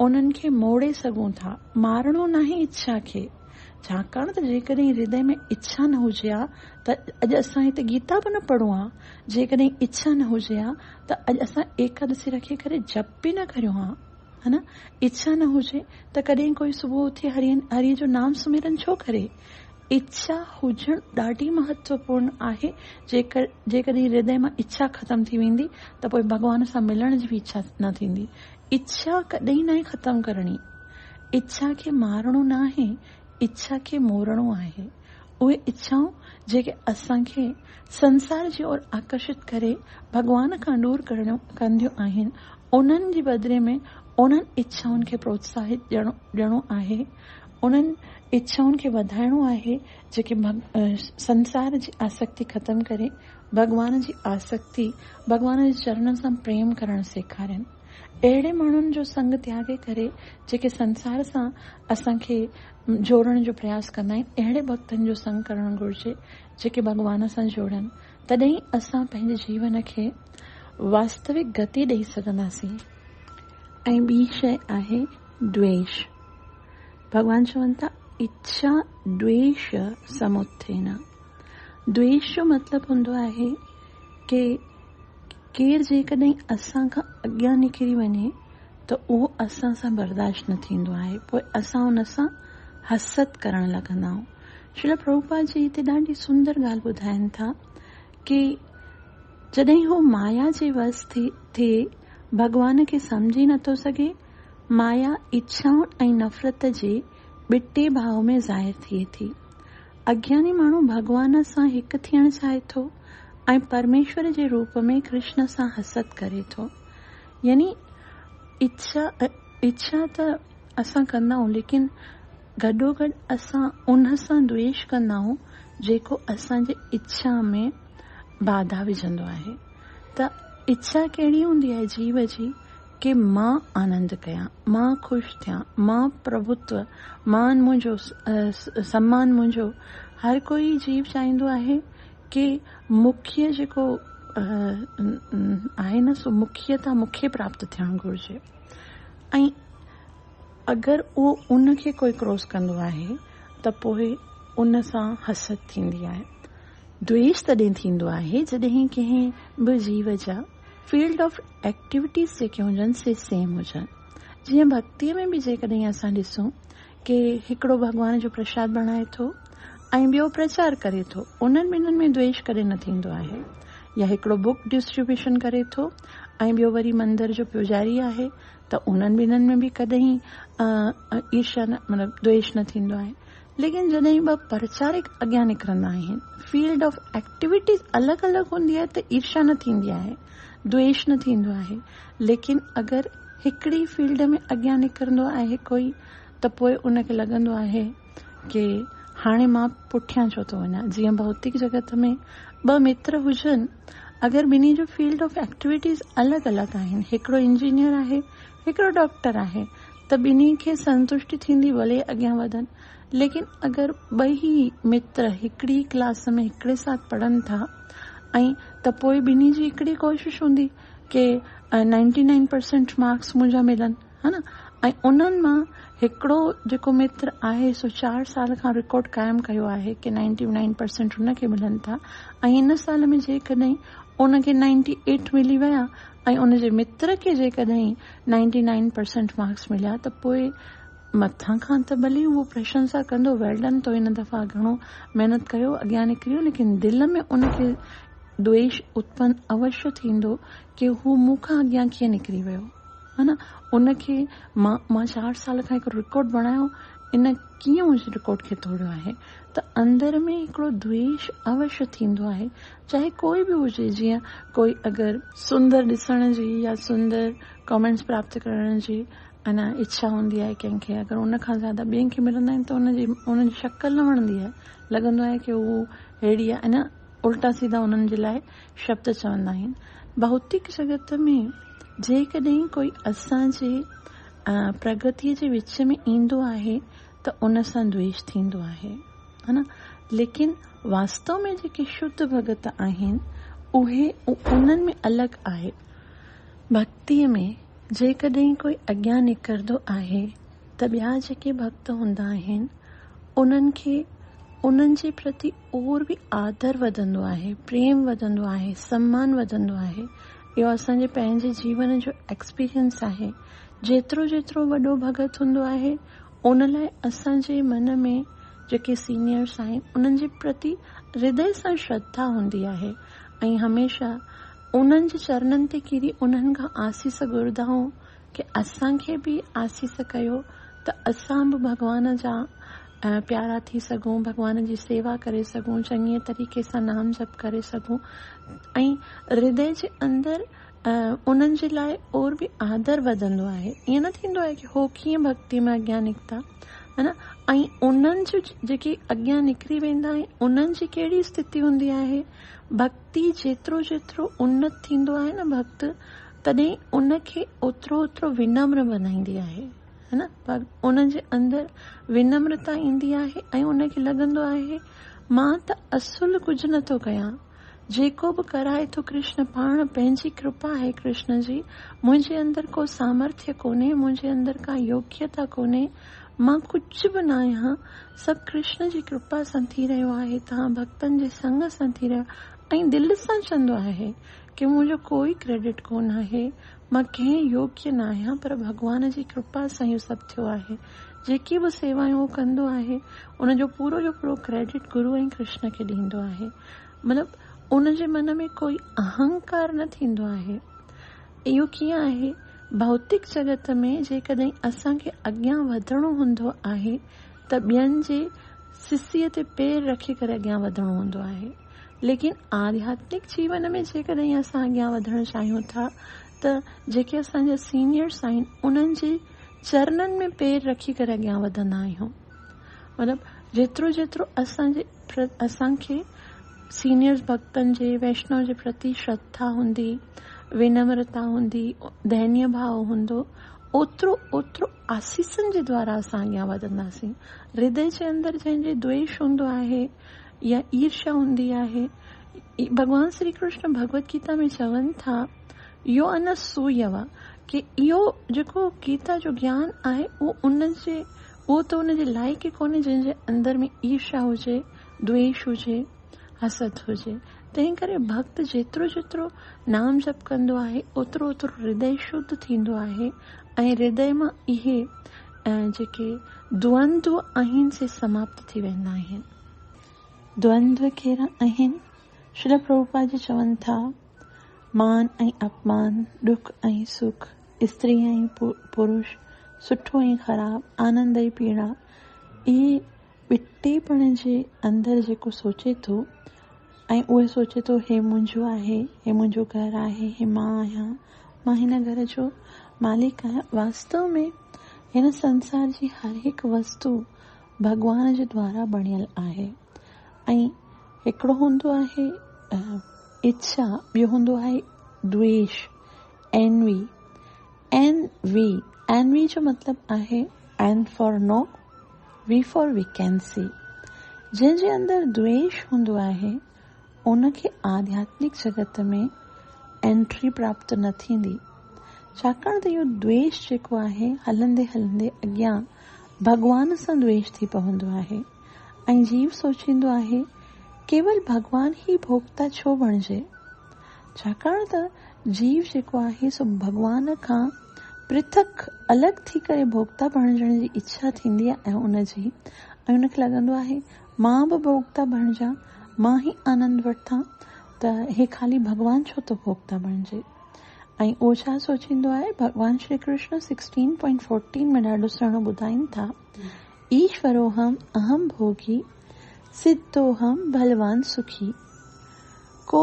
उन्हनि खे मोड़े सघूं था। मारणो नाहे इच्छा खे, छाकाणि त जेकॾहिं हृदय में इच्छा न हुजे हा त अॼु असां हिते गीता बि न पढ़ूं हा। जेकॾहिं इच्छा न हुजे हा त अॼु असां एकादशी रखी करे जप बि न करियूं हा, है न। इच्छा न हुजे त कॾहिं कोई सुबुह उथी हरि जो नाम सुमिरन छो करे। इच्छा हुजणु ॾाढी महत्वपूर्ण आहे। जेकॾहिं हृदय मां इच्छा ख़तम थी वेंदी त पोइ भॻवान सां मिलण जी बि इच्छा न थींदी। इच्छा कॾहिं न ख़तमु करणी, इच्छा खे मारणो न आहे, इच्छा खे मोड़णो आहे। उहे इच्छाऊं जेके असांखे संसार जी ओर आकर्षित करे भॻवान खां दूर कंदियूं आहिनि, उन्हनि जे बदिले में उन्हनि इच्छाउनि खे प्रोत्साहित ॾियणो आहे, उन्हनि इच्छाउनि खे वधाइणो आहे जेके संसार जी आसक्ति ख़तमु करे भॻवान जी आसक्ति, भॻवान जे चरणनि सां प्रेम करणु सेखारनि। अहिड़े माण्हुनि जो संग त्यागे करे जेके संसार सां असांखे जोड़ण जो प्रयास कंदा आहिनि, अहिड़े भक्तनि जो संग करणु घुरिजे जेके भॻवान सां जोड़नि। तॾहिं असां पंहिंजे जीवन खे वास्तविक गति ॾेई सघंदासीं। ऐं ॿी शइ आहे द्वेष। भॻवान चवनि था इच्छा द्वेष समुत्थेन। द्वेष जो मतिलबु हूंदो आहे कि केरु जेकॾहिं असां खां अॻियां निकिरी वञे त उहो असां सां बर्दाश्त न थींदो आहे, पोइ असां उन सां हसद करणु लॻंदा आहियूं। श्रील प्रभुपाद जी हिते ॾाढी सुंदर ॻाल्हि ॿुधाइनि था कि जॾहिं हू माया जे वस थिए भॻवान खे सम्झी नथो सघे, माया इच्छाउनि ऐं नफ़रत जे ॿिटे भाव में ज़ाहिर थिए थी। अज्ञानी माण्हू भॻवान सां हिकु थियणु चाहे थो ऐं परमेश्वर जे रूप में कृष्ण सां हसद करे थो। यानी इच्छा त असां कंदा आहियूं, लेकिन गॾोगॾु असां उन सां द्वेष कंदा आहियूं जेको असांजे इच्छा में बाधा विझंदो आहे। त इच्छा कहिड़ी हूंदी आहे जीव जी कि मां आनंद कयां, मां ख़ुशि थियां, मां प्रभुत्व, मान मुंहिंजो, सम्मान मुंहिंजो। हर कोई जीव चाहींदो आहे कि मुख्य जेको आहे न सो मुख्यता मूंखे प्राप्त थियणु घुरिजे। ऐं अगरि उहो उनखे कोई क्रॉस कंदो आहे त पोइ उन सां हसद थींदी आहे। द्वेष तॾहिं थींदो आहे जॾहिं कंहिं बि जीव जा फील्ड ऑफ एक्टिविटीज़ जेके हुजनि से सेम हुजनि। जीअं भक्तीअ में बि जेकॾहिं असां ॾिसूं कि हिकिड़ो भॻवान जो प्रसाद बणाए थो ऐं ॿियो प्रचार करे थो, उन्हनि ॿिन्हिनि में द्वेष कॾहिं न थींदो आहे। या हिकिड़ो बुक डिस्ट्रीब्यूशन करे थो ऐं ॿियो वरी मंदर जो पुजारी आहे त उन्हनि ॿिन्हिनि में बि कॾहिं ईर्ष्या मतिलबु द्वेष न थींदो आहे। लेकिन जॾहिं ॿ प्रचारक अॻियां निकिरंदा आहिनि, फील्ड ऑफ एक्टिविटीज़ अलॻि अलॻि हूंदी आहे त ईर्ष्या न थींदी आहे, द्वेष न थींदो आहे। लेकिन अगरि हिकिड़ी फील्ड में अॻियां निकिरंदो आहे कोई त पोइ उनखे लॻंदो आहे कि हाणे मां पुठियां छो थो वञा। जीअं भौतिक जगत में ॿ मित्र हुजनि, अगरि ॿिन्ही जो फील्ड ऑफ एक्टिविटीज़ अलॻि अलॻि आहिनि, हिकिड़ो इंजीनियर आहे, हिकिड़ो डॉक्टर आहे, त ॿिन्ही खे संतुष्टि थींदी भले अॻियां वधनि। लेकिन अगरि ॿई मित्र हिकिड़ी क्लास में हिकिड़े साथ पढ़नि था ऐं त पोइ ॿिन्ही जी हिकिड़ी कोशिशि हूंदी कि 99% मार्क्स मुंहिंजा मिलनि, है न। ऐं उन्हनि मां हिकिड़ो जेको मित्र आहे सो 4 साल खां रिकॉर्ड क़ाइमु कयो आहे कि 99% उनखे मिलनि था ऐं हिन साल में जेकॾहिं उनखे 98 मिली विया ऐं उनजे मित्र खे जेकॾहिं 99% मार्क्स मिलिया त पोइ मथां खां त भली उहो प्रशंसा कंदो, वेल डन, तो हिन दफ़ा घणो महिनत कयो, अॻियां निकिरियो। लेकिन दिलि में उनखे द्वेष उत्पन्न अवश्य थींदो कि हू मूंखां अॻियां कीअं निकिरी वियो, है न। उनखे मां 4 साल खां हिकु रिकॉर्ड बणायो, इन कीअं मुंहिंजे रिकॉर्ड खे तोड़ियो आहे। त अंदर में हिकिड़ो द्वेष अवश्य थींदो आहे, चाहे कोई बि हुजे। जीअं कोई अगरि सुंदर ॾिसण जी या सुंदर कमेंट्स प्राप्त करण जी अञा इच्छा हूंदी आहे कंहिंखे, अगरि उनखां ज़्यादा ॿियनि खे मिलंदा आहिनि त उनजी शक्ल न वणंदी आहे, लॻंदो आहे की हू अहिड़ी आहे। अञा उल्टा सीधा उन्हनि जे लाइ शब्द चवंदा आहिनि। भौतिक जगत में जेकॾहिं कोई असांजे प्रगतिअ जे विच में ईंदो आहे त उन सां द्वेष थींदो आहे, है न। लेकिन वास्तव में जेके शुद्ध भगत आहिनि उहे उन्हनि में अलॻि आहे। भक्तिअ में जेकॾहिं कोई अॻियां निकिरंदो आहे त ॿिया जेके भक्त हूंदा आहिनि उन्हनि खे उन्हनि जे प्रति और बि आदर वधंदो आहे, प्रेम वधंदो आहे, सम्मान वधंदो आहे। इहो असांजे पंहिंजे जीवन जो एक्सपीरियंस आहे। जेतिरो जेतिरो वॾो भगत हूंदो आहे उन लाइ असांजे मन में जेके सीनियर्स आहिनि उन्हनि जे प्रति हृदय सां श्रद्धा हूंदी आहे ऐं हमेशह उन्हनि जे चरणनि ते किरी उन्हनि खां आसीस घुरंदा आहियूं कि असांखे बि आसीस कयो त असां बि भॻवान जा प्यारा थी सघूं, भॻवान जी सेवा करे सघूं, चङीअ तरीक़े सां नाम जप करे सघूं ऐं हृदय जे अंदरि उन्हनि जे लाइ और बि आदर वधंदो आहे। ईअं न थींदो आहे कि हो कीअं भक्ति में अॻियां निकिता, है न। ऐं उन्हनि जो जेके अॻियां निकिरी वेंदा आहिनि उन्हनि जी कहिड़ी स्थिति हूंदी आहे। भक्ति जेतिरो जेतिरो उन्नत थींदो आहे न भक्त, तॾहिं उनखे ओतिरो ओतिरो विनम्र बनाईंदी आहे, है न। उन्हनि जे अंदरि विनम्रता ईंदी आहे ऐं उनखे लॻंदो आहे मां त असुल कुझु नथो कयां, जेको बि कराए थो कृष्ण पाण, पंहिंजी कृपा आहे कृष्ण जी। मुंहिंजे अंदरि को सामर्थ्य कोन्हे, मुंहिंजे अंदरि का योग्यता कोन्हे, मां कुझु बि न आहियां, सभु कृष्ण जी कृपा सां थी रहियो आहे, तव्हां भक्तनि जे संग सां थी रहियो ऐं दिलि सां चवंदो आहे कि मुंहिंजो कोई क्रेडिट कोन आहे, मां कंहिं योग्य न आहियां, पर भॻवान जी कृपा सां इहो सभु थियो आहे। जेकी बि सेवायूं कंदो आहे उनजो पूरो जो पूरो क्रेडिट गुरू ऐं कृष्ण खे ॾींदो आहे। मतिलबु उन जे मन में कोई अहंकार न थींदो आहे। इहो कीअं आहे, भौतिक जगत में जेकॾहिं असांखे अॻियां वधणो हूंदो आहे त ॿियनि जे सिसीअ ते पेर रखी करे अॻियां वधणो हूंदो आहे। लेकिन आध्यात्मिक जीवन में जेकॾहिं असां अॻियां वधणु चाहियूं था त जेके असांजा सीनियर्स आहिनि उन्हनि जे चरणनि में पेर रखी करे अॻियां वधंदा आहियूं। मतिलबु जेतिरो जेतिरो असांखे सीनियर्स भक्तनि जे, वैष्णव जे प्रति श्रद्धा हूंदी, विनम्रता हूंदी, दैन्य भाव हूंदो, ओतिरो ओतिरो आसीसनि जे द्वारा असां अॻियां वधंदासीं। हृदय जे अंदरि जंहिंजे द्वेष हूंदो आहे या ईर्ष्या हूंदी आहे, भॻवान श्री कृष्ण भगवत गीता में चवनि था यो अनसूयव कि इहो जेको गीता जो ज्ञान आहे उहो त उनजे लाइक़ ई कोन्हे जंहिंजे अंदरि में ईर्ष्या हुजे, द्वेष हुजे, हसद हुजे। तंहिं करे भक्त जेतिरो जेतिरो नाम जप कंदो आहे ओतिरो ओतिरो हृदय शुद्ध थींदो आहे ऐं हृदय मां इहे जेके द्वंद्व आहिनि से समाप्त थी वेंदा आहिनि। द्वंद्व कहिड़ा आहिनि? श्रील प्रभुपाद जी चवनि था मान ऐं अपमान, दुख ऐं सुख, स्त्री ऐं पुरुष, सुठो ऐं ख़राबु, आनंद ऐं पीड़ा, इहे ॿिटेपण जे अंदरि जेको सोचे थो ऐं उहे सोचे थो हे मुंहिंजो आहे, हे मुंहिंजो घर आहे, हे मां आहियां, मां हिन घर जो मालिक आहियां। वास्तव में हिन संसार जी हर हिकु वस्तु भॻवान जे द्वारा बणियल आहे ऐं हिकिड़ो हूंदो आहे इच्छा, ॿियो हूंदो आहे द्वेष, एनवी। एनवी जो मतिलबु आहे N for no, V for vacancy. जंहिंजे अंदरि द्वेष हूंदो आहे उनखे आध्यात्मिक जगत में एंट्री प्राप्त न थींदी, छाकाणि त इहो द्वेष जेको आहे हलंदे हलंदे अॻियां भॻवान सां द्वेष थी पवंदो आहे ऐं जीव सोचींदो आहे केवल भॻवान ई भोक्ता छो बणिजे, छाकाणि त जीव जेको आहे सो भॻवान खां पृथक अलॻि थी करे भोक्ता बणिजण जी इच्छा थींदी आहे ऐं उनखे लॻंदो आहे मां बि भोक्ता बणिजां, मां ई आनंद वठां, त हे ख़ाली भॻवान छो थो भोक्ता बणिजे। ऐं उहो छा सोचींदो आहे, भॻवान श्री कृष्ण 16.14 में ॾाढो सुहिणो ॿुधाइनि था, ईश्वरोहम अहम भोगी सिद्धोहम बलवान सुखी को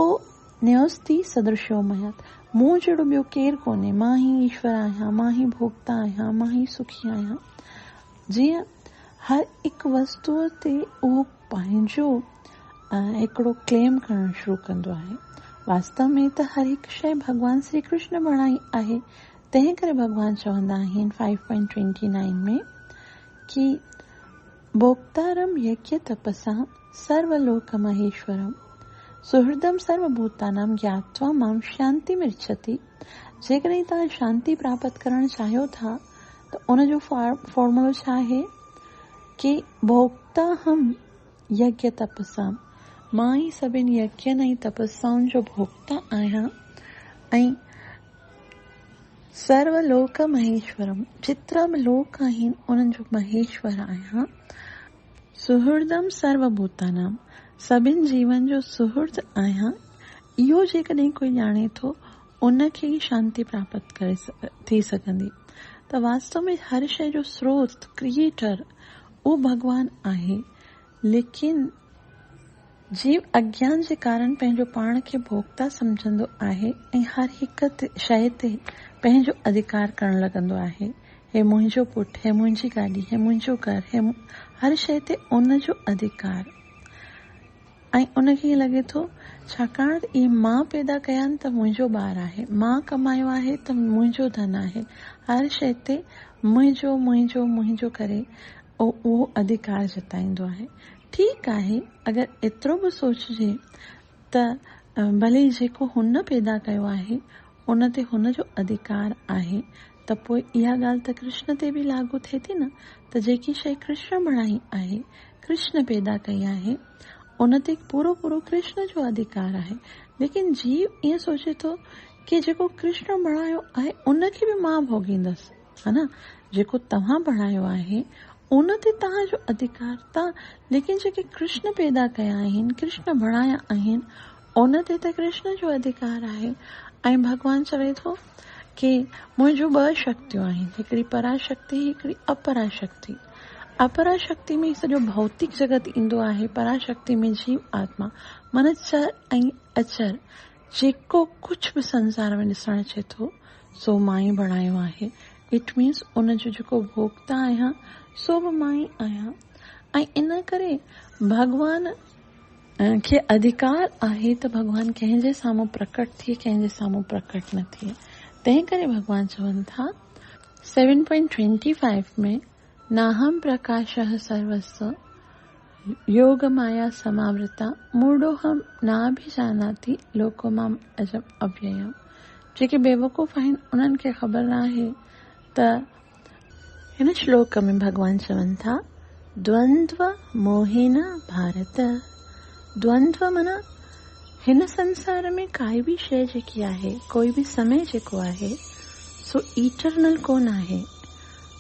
न्योस्ति सदृशो मयत। मूं जहिड़ो ॿियो केरु कोन्हे, मां ही ईश्वर आहियां, मां ही भोक्ता आहियां, मां ही सुखी आहियां। जीअं हर हिकु वस्तुअ ते उहो पंहिंजो हिकिड़ो क्लेम करणु शुरू कंदो आहे। वास्तव में त हर हिकु शइ भॻवान श्री कृष्ण बणाई आहे। तंहिं करे भॻवान चवंदा आहिनि 5.29 में कि भोक्तारम यज्ञ तपसा सर्वलोक महेश्वरम सुहृदम सर्वभूतानाम ज्ञात्वा माम शांति मिर्छति। जेकॾहिं तव्हां शांति प्राप्त करणु चाहियो था त उनजो फॉर्मूलो छा आहे कि भोक्ता हम यज्ञ तपसा, मां ई सभिनी यज्ञनि ऐं तपस्याउनि जो भोक्ता आहियां, ऐं सर्वलोक महेश्वरम, जेतिरा बि लोक आहिनि उन्हनि जो महेश्वर आहियां। सुहृदम सर्वभूतानाम, सभिनि जीवन जो सुहृद आहियां। इहो जेकॾहिं कोई ॼाणे थो उनखे ई शांति प्राप्त करे थी सघंदी। त वास्तव में हर शइ जो स्रोत, क्रिएटर, उहो भॻवान आहे। लेकिन जीव अज्ञान जे कारण पंहिंजो पाण खे भोक्ता सम्झंदो आहे ऐं हर हिकु शइ ते पंहिंजो अधिकार करणु लॻंदो आहे। हे मुंहिंजो पुटु, हे मुंहिंजी गाॾी, हे मुंहिंजो घर, हे हर शइ ते उनजो अधिकार। ऐं उनखे ईअं लॻे थो छाकाणि त इहे मां पैदा कया आहिनि त मुंहिंजो ॿारु आहे, मां कमायो आहे त मुंहिंजो धन आहे, हर शइ ते मुंहिंजो मुंहिंजो मुंहिंजो करे उहो अधिकार जताईंदो आहे। ठीकु आहे, अगरि एतिरो बि सोचिजे त भले जेको हुन पैदा कयो आहे उन ते हुनजो अधिकार आहे, त पोइ इहा ॻाल्हि त कृष्ण ते बि लागू थिए थी न, त जेकी शइ कृष्ण बणाई आहे, कृष्ण पैदा कई आहे, उन ते पूरो पूरो कृष्ण जो अधिकार आहे। लेकिन जीव ईअं सोचे थो कि जेको कृष्ण बणायो आहे उनखे बि मां भोगींदसि, हा न, जेको तव्हां बणायो आहे उन ते तव्हांजो अधिकार था, लेकिन जेके कृष्ण पैदा कया आहिनि, कृष्ण बणाया आहिनि, उन ते त कृष्ण जो अधिकार आहे। ऐं भॻवान चवे थो कि मुंहिंजो 2 शक्तियूं आहिनि, हिकिड़ी पराशक्ति, हिकिड़ी अपराशक्ति। अपराशक्ति में सॼो भौतिक जगत ईंदो आहे, पराशक्ति में जीव आत्मा, मन चर ऐं अचर, जेको कुझु बि संसार में ॾिसणु अचे थो सो मां ई बणायो आहे। इट मीन्स उनजो जेको भोक्ता आहियां सो बि मां ई आहियां। ऐं इन करे भॻवान खे अधिकार आहे त भॻवान कंहिंजे साम्हूं प्रकट थिए, कंहिंजे साम्हूं प्रकट न थिए। तंहिं करे भॻवान चवनि था 7.25 में नाहम प्रकाशः सर्वस्य योग माया समावृता मूढ़ोहम नाभिजानाति लोको माम अजम अव्ययम। जेके बेवकूफ़ आहिनि उन्हनि खे ख़बर न आहे त हिन श्लोक में भॻवान चवनि था द्वंद्व मोहिन भारत। द्वंद्व माना हिन संसार में काई बि शइ जेकी आहे, कोई बि समय जेको आहे सो इटरनल कोन आहे,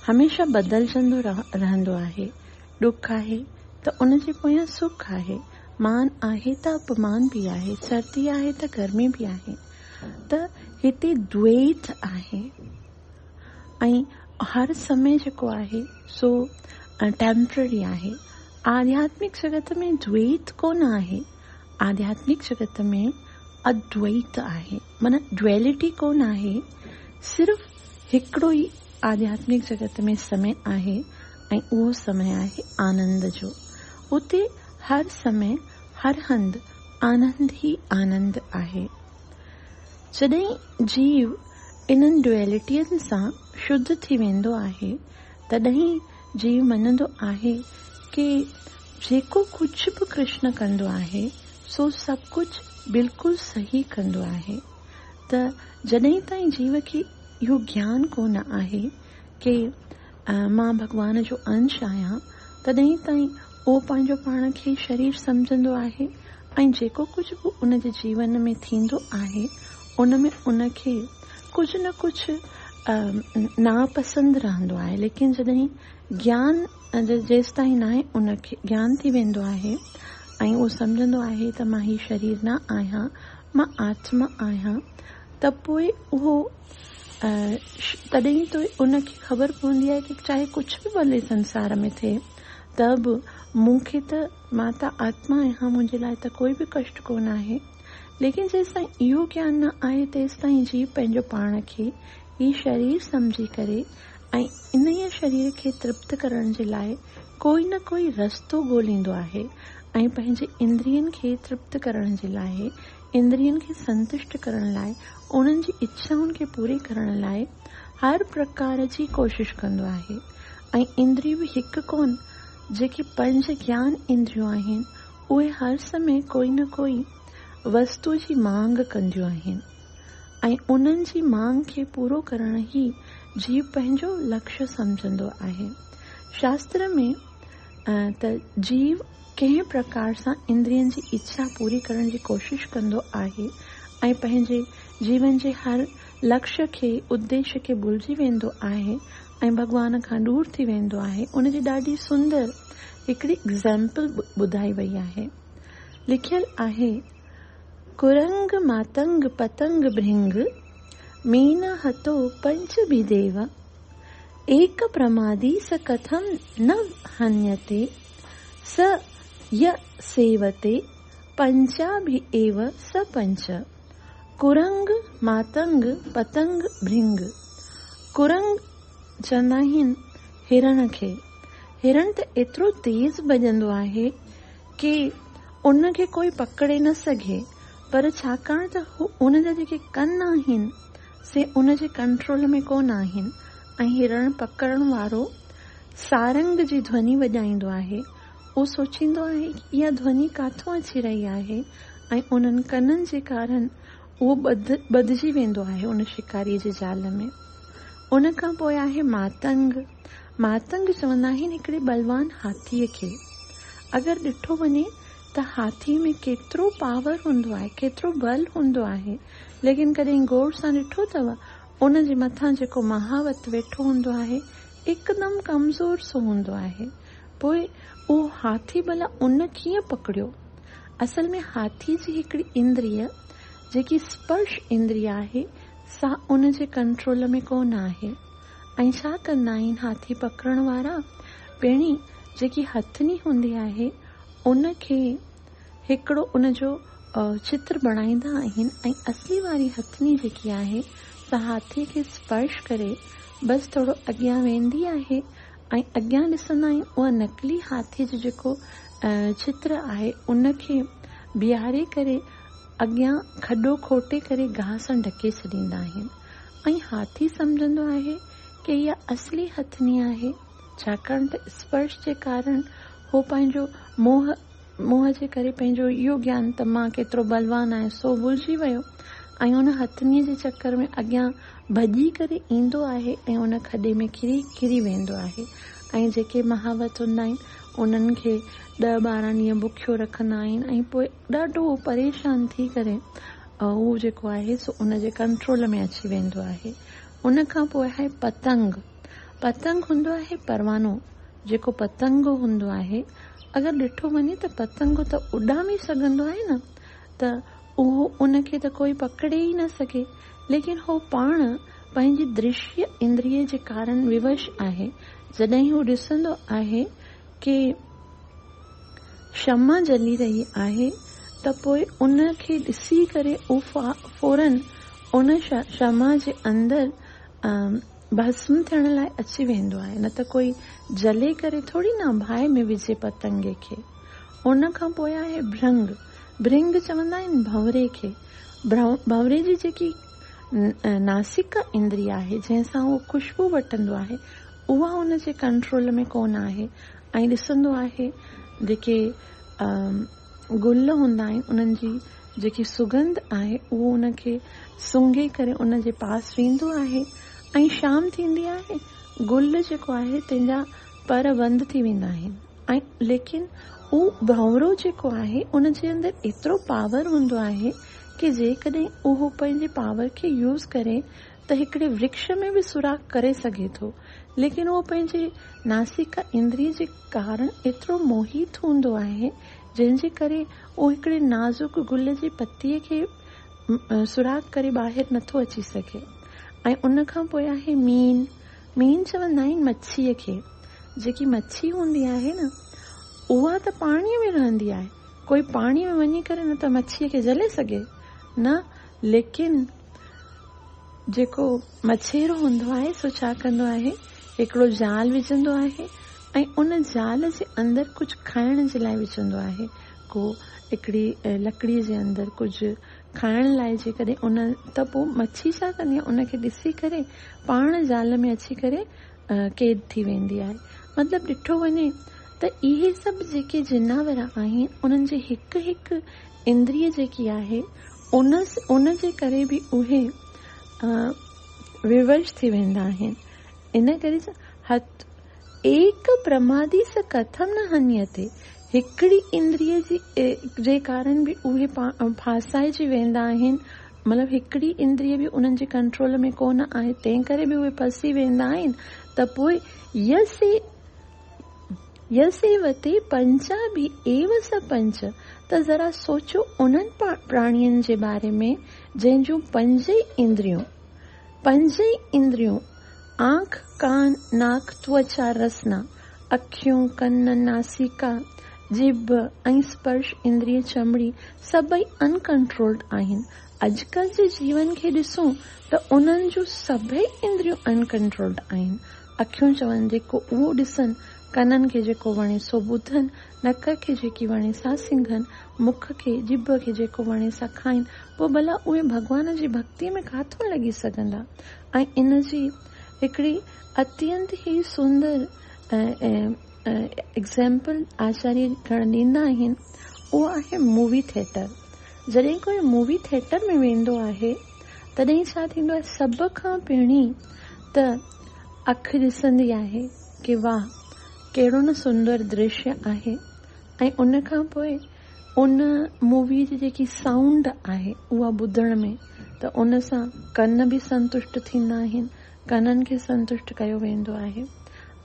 हमेशा बदिलजंदो रहंदो आहे। दुख आहे त उनजे पोयां सुख आहे, मान आहे त अपमान बि आहे, सर्दी आहे त गर्मी बि आहे। त हिते द्वैत आहे ऐं हर समय जेको आहे सो टेम्पररी आहे। आध्यात्मिक जगत में द्वैत कोन आहे, आध्यात्मिक जगत में अद्वैत आहे, माना ड्युअलिटी कोन आहे। सिर्फ़ हिकिड़ो ई आध्यात्मिक जगत में समय आहे ऐं उहो समय आहे आनंद जो। उते हर समय हर हंधि आनंद ही आनंद आहे। जॾहिं जीव इन्हनि ड्युअलिटियुनि सां शुद्ध थी वेंदो आहे तॾहिं जीव मञंदो आहे कि जेको कुझु बि कृष्ण कंदो आहे सो सभु कुझु बिल्कुलु सही कंदो आहे। त जॾहिं ताईं जीव खे इहो ज्ञान कोन आहे कि मां भॻवान जो अंश आहियां, तॾहिं ताईं उहो पंहिंजो पाण खे शरीर सम्झंदो आहे ऐं जेको कुझु बि उन जे जीवन में थींदो आहे उन में उनखे कुझु न कुझु नापसंद रहंदो आहे। लेकिन जॾहिं ज्ञान जेसि ताईं न आहे उनखे ज्ञान थी वेंदो आहे ऐं उहो सम्झंदो आहे त मां ही शरीर न आहियां, मां आत्मा आहियां त पोइ उहो तॾहिं त उनखे ख़बर पवंदी आहे कि चाहे कुझु बि भले संसार में थिए त बि मूंखे त मां त आत्मा आहियां, मुंहिंजे लाइ त कोई बि कष्ट कोन आहे। लेकिन जेसि ताईं इहो ज्ञान न आहे तेसि ताईं जीव पंहिंजो पाण खे ही शरीर समझी करे ऐं इन ई शरीर खे तृप्त करण जे लाइ कोई न कोई रस्तो ॻोल्हींदो आहे ऐं पंहिंजे इंद्रियनि खे तृप्त करण जे लाइ, इंद्रियनि खे संतुष्ट करण लाइ, उन्हनि जी इच्छाउनि खे पूरी करण लाइ हर प्रकार जी कोशिश कंदो आहे। ऐं इंद्रिय बि हिकु कोन, जेके 5 ज्ञान इंद्रियूं आहिनि उहे हर समय कोई न कोई वस्तु जी मांग कंदियूं आहिनि ऐं उन्हनि जी मांग खे पूरो करण ई जीव पंहिंजो लक्ष्य समझंदो आहे। शास्त्र में त जीव कंहिं प्रकार सां इंद्रियनि जी इच्छा पूरी करण जी कोशिश कंदो आहे ऐं पंहिंजे जीवन जे हर लक्ष्य खे, उद्देश्य खे भुलिजी वेंदो आहे ऐं भॻवान खां दूर थी वेंदो आहे। उनजी ॾाढी सुंदर हिकिड़ी एग्ज़ाम्पल ॿुधाई वई आहे। लिखियल आहे, कुरंग मातंग पतंग भृंग मीन हतो पंच विदेव एक प्रमादी स कथम न हन्यते स य सेवते पंचाभि एव स पंच। कुरंग मातंग पतंग भृंग। कुरंग चवंदा आहिनि हिरण खे। हिरण त एतिरो तेज भॼंदो आहे कि उनखे कोई पकड़े न सघे, पर छाकाणि त उनजा जेके कन आहिनि से उनजे कंट्रोल में कोन आहिनि ऐं हिरण पकड़ण वारो सारंग जी ध्वनि वॼाईंदो आहे। उहो सोचींदो आहे कि इहा ध्वनि काथों अची रही आहे ऐं उन्हनि कननि जे कारण उहो ॿधिजी वेंदो आहे उन शिकारीअ जे जाल में। उन खां पोइ आहे मातंग। मातंग चवंदा आहिनि हिकिड़े बलवान हाथीअ खे। अगरि ॾिठो वञे त हाथी में केतिरो पावर हूंदो आहे, केतिरो बल हूंदो आहे, लेकिन कॾहिं गौर सां ॾिठो अथव उन जे मथां जेको महावत वेठो हूंदो आहे हिकदमि कमज़ोर सो हूंदो आहे। पोइ उहो हाथी भला उन कीअं पकड़ियो? असल में हाथी जी हिकिड़ी इंद्रिय जेकी स्पर्श इंद्रिय आहे सा उन जे कंट्रोल में कोन आहे। ऐं छा कंदा आहिनि हाथी पकड़ण वारा? पहिरीं जेकी हथनी हूंदी आहे उन खे हिकिड़ो उन जो चित्र बणाईंदा आहिनि ऐं असली वारी हथनी जेकी आहे सा हाथी खे स्पर्श करे बसि थोरो अॻियां वेंदी आहे ऐं अॻियां ॾिसंदा आहियूं उहा नकली हाथी जो जेको चित्र आहे उन खे बीहारे करे अॻियां खॾो खोटे करे गाह सां ढके छॾींदा आहिनि ऐं हाथी सम्झंदो आहे कि इहा असली हथनी आहे, छाकाणि त स्पर्श जे कारण हो पंहिंजो मोह जे करे पंहिंजो इहो ज्ञान त मां केतिरो बलवान आहियां सो भुलिजी वियो ऐं उन हथनीअ जे चक्कर में अॻियां भॼी करे ईंदो आहे ऐं उन खॾे में किरी वेंदो आहे। ऐं जेके महावत हूंदा आहिनि उन्हनि खे 10-12 ॾींहं बुखियो रखंदा आहिनि ऐं पोइ ॾाढो परेशान थी करे उहो जेको आहे सो उन जे कंट्रोल में अची वेंदो आहे। उन खां पोइ आहे पतंग। पतंग हूंदो आहे परवानो। जेको पतंग हूंदो आहे अगरि ॾिठो वञे त पतंग त उॾामी सघंदो आहे न, त उहो उनखे त कोई पकड़े ई न सघे, लेकिन हो पाण पंहिंजी दृश्य इंद्रिय जे कारण विवश आहे। जॾहिं हू ॾिसंदो आहे कि शमा जली रही आहे त पोइ उनखे ॾिसी करे उहो फौरन उन शमा जे अंदरि भस्म थियण लाइ अची वेंदो आहे, न त कोई जले करे थोरी न बाहि में विझे पतंगे खे। उन खां पोइ आहे भृंग। भृंग चवंदा आहिनि भंवरे खे। भंवरे जी जेकी नासिका इंद्रिय आहे जंहिंसां उहो खुशबू वठंदो आहे उहा हुन जे कंट्रोल में कोन आहे ऐं ॾिसंदो आहे जेके गुल हूंदा आहिनि उन्हनि जी जेकी सुगंध आहे उहो उनखे सूंघे करे उन जे पास वेंदो आहे ऐं शाम थींदी आहे गुल जेको आहे तंहिंजा पर बंदि थी वेंदा आहिनि ऐं लेकिन उहो भंवरो जेको आहे उन जे अंदरि एतिरो पावर हूंदो आहे कि जेकॾहिं उहो पंहिंजे पावर खे यूज़ करे त हिकिड़े वृक्ष में बि सुराख करे सघे थो, लेकिन उहो पंहिंजे नासिका इंद्रिय जे कारण एतिरो मोहित हूंदो आहे जंहिंजे करे उहो हिकिड़े नाज़ुक गुल जी पत्तीअ खे सुराग करे ॿाहिरि नथो अची सघे। ऐं उन खां पोइ आहे मीन चवंदा आहिनि मच्छीअ खे। जेकी मच्छी हूंदी आहे न, उहा त पाणीअ में रहंदी आहे। कोई पाणीअ में वञी करे न त मच्छीअ खे जले सघे न, लेकिन जेको मछेरो हूंदो आहे सो छा कंदो आहे, हिकिड़ो जाल विझंदो आहे ऐं उन जाल जे अंदरि कुझु खाइण जे लाइ विझंदो आहे। को हिकिड़ी लकड़ीअ जे अंदरि कुझु खाइण लाइ जेकॾहिं उन त पोइ मच्छी छा कंदी आहे, उनखे ॾिसी करे पाण जाल में अची करे कैद थी वेंदी आहे। मतिलबु ॾिठो वञे त इहे सभु जेके जिनावर आहिनि उन्हनि जी हिकु हिकु इंद्रिय जेकी आहे उन जे करे बि उहे विवश थी वेंदा आहिनि। इन करे हथ एक प्रमादी स कथम न हन्यते, हिकिड़ी इंद्रिय जे कारण बि उहे फासाइजी वेंदा आहिनि। मतिलबु हिकिड़ी इंद्रिय बि उन्हनि जे कंट्रोल में कोन आहे, तंहिं करे बि उहे फसी वेंदा आहिनि। त पोइ यसेवते पंचा बि एव स पंच, त ज़रा सोचो उन्हनि प्राणियुनि जे बारे में जंहिंजूं पंज इंद्रियूं आंख, कान, नाक, त्वचा, रसना, अखियूं, कन, नासिका, जिभ ऐं स्पर्श इंद्रिय, चमड़ी सभई अनकंट्रोल्ड आहिनि। अॼुकल्ह जे जीवन खे ॾिसूं त उन्हनि जूं सभई इंद्रियूं अनकंट्रोल्ड आहिनि। अखियूं चवनि जेको उहो ॾिसनि, कननि खे जेको वणे सो ॿुधनि, नक खे जेकी वणे सा सिंघनि, मुख खे, जिभ खे जेको वणे सा खाइनि। पोइ भला उहे भॻवान जी भक्तीअ में काथो लॻी सघंदा। ऐं इन जी हिकिड़ी अत्यंत ई सुंदर एग्जाम्पल आचार्य ॾींदा आहिनि, उहो आहे मूवी थिएटर। जॾहिं कोई मूवी थिएटर में वेंदो आहे तॾहिं छा थींदो आहे, सभ खां पहिरीं त अखि ॾिसंदी आहे कि वाह कहिड़ो न सुंदर दृश्य आहे, ऐं उन खां पोइ उन मूवी जी जेकी साउंड आहे उहा ॿुधण में, त उन सां कन बि संतुष्ट थींदा आहिनि, कननि खे संतुष्ट कयो वेंदो आहे।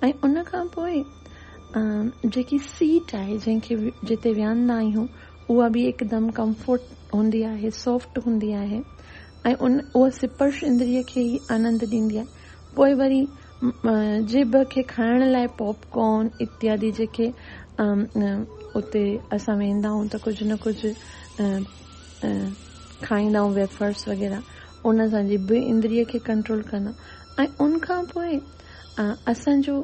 ऐं उन खां पोइ जेकी सीट आहे जिते विहंदा आहियूं उहा बि हिकदमि कंफर्ट हूंदी आहे, सॉफ्ट हूंदी आहे, ऐं उहा स्पर्श इंद्रिय खे ई आनंद ॾींदी आहे। पोइ वरी जिभ खे खाइण लाइ पॉपकॉर्न इत्यादि जेके उते असां वेंदा आहियूं त कुझु न कुझु खाईंदा आहियूं, वेफर्स वग़ैरह, उन सां जिभ इंद्रिय खे कंट्रोल कंदा। ऐं उन खां पोइ असांजो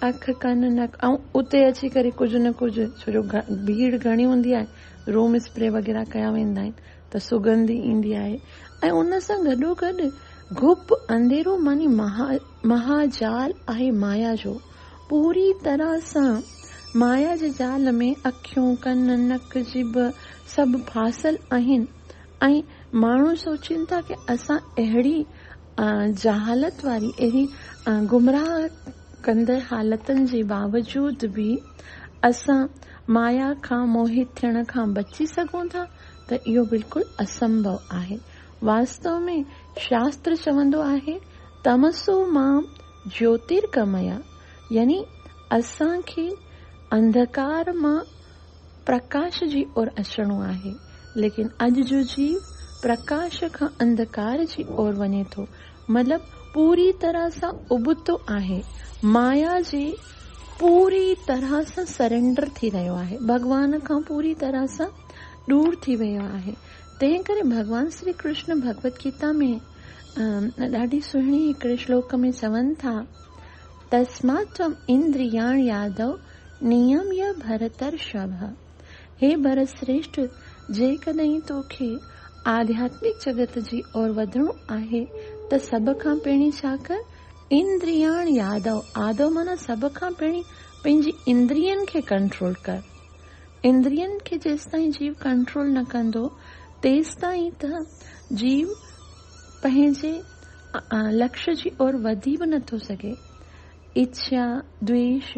अखि, कन, नक, ऐं उते अची करे कुझु न कुझु, छो जो भीड़ घणी हूंदी आहे, रूम स्प्रे वग़ैरह कया वेंदा आहिनि त सुगंध ईंदी आहे। ऐं उन सां गॾोगॾु गुप अंधेरो मानी महाजाल आहे माया जो। पूरी तरह सां माया जे जाल में अखियूं, कन, नक, जिभ सभु फासल आहिनि। ऐं माण्हू सोचनि था कि असां अहिड़ी जहालत वारी, अहिड़ी गुमराह कंदड़ हालतुनि जे बावजूद बि असां माया खां मोहित थियण खां बची सघूं था, त इहो बिल्कुलु असंभव आहे। वास्तव में शास्त्र चवंदो आहे तमसो मां ज्योतिर्गमया, यानी असांखे अंधकार मां प्रकाश जी ओर अचणो आहे। लेकिन अॼु जो जीव प्रकाश खां अंधकार जी ओर वञे थो, मतिलबु पूरी तरह सां उबतो आहे, माया जे पूरी तरह सां सरेंडर थी रहियो आहे, भॻवान खां पूरी तरह सां दूर थी वियो आहे। तंहिं करे भगवान श्री कृष्ण भगवत गीता में ॾाढी सुहिणी हिकिड़े श्लोक में चवनि था, तस्मात् त्वम् इंद्रियाण यादव नियम्य भरतर्षभ। हे भरत श्रेष्ठ, जेकॾहिं तोखे आध्यात्मिक जगत जी ओर वधणो आहे त सभ खां पहिरीं छा कर, इंद्रियाण यादव। आदव माना सभ खां पहिरीं पंहिंजी इंद्रियनि खे कंट्रोल कर। इंद्रियनि खे जेसिताईं जीव कंट्रोल न कंदो तेसिताईं त जीव पंहिंजे लक्ष्य जी ओर वधी बि नथो सघे। इच्छा, द्वेष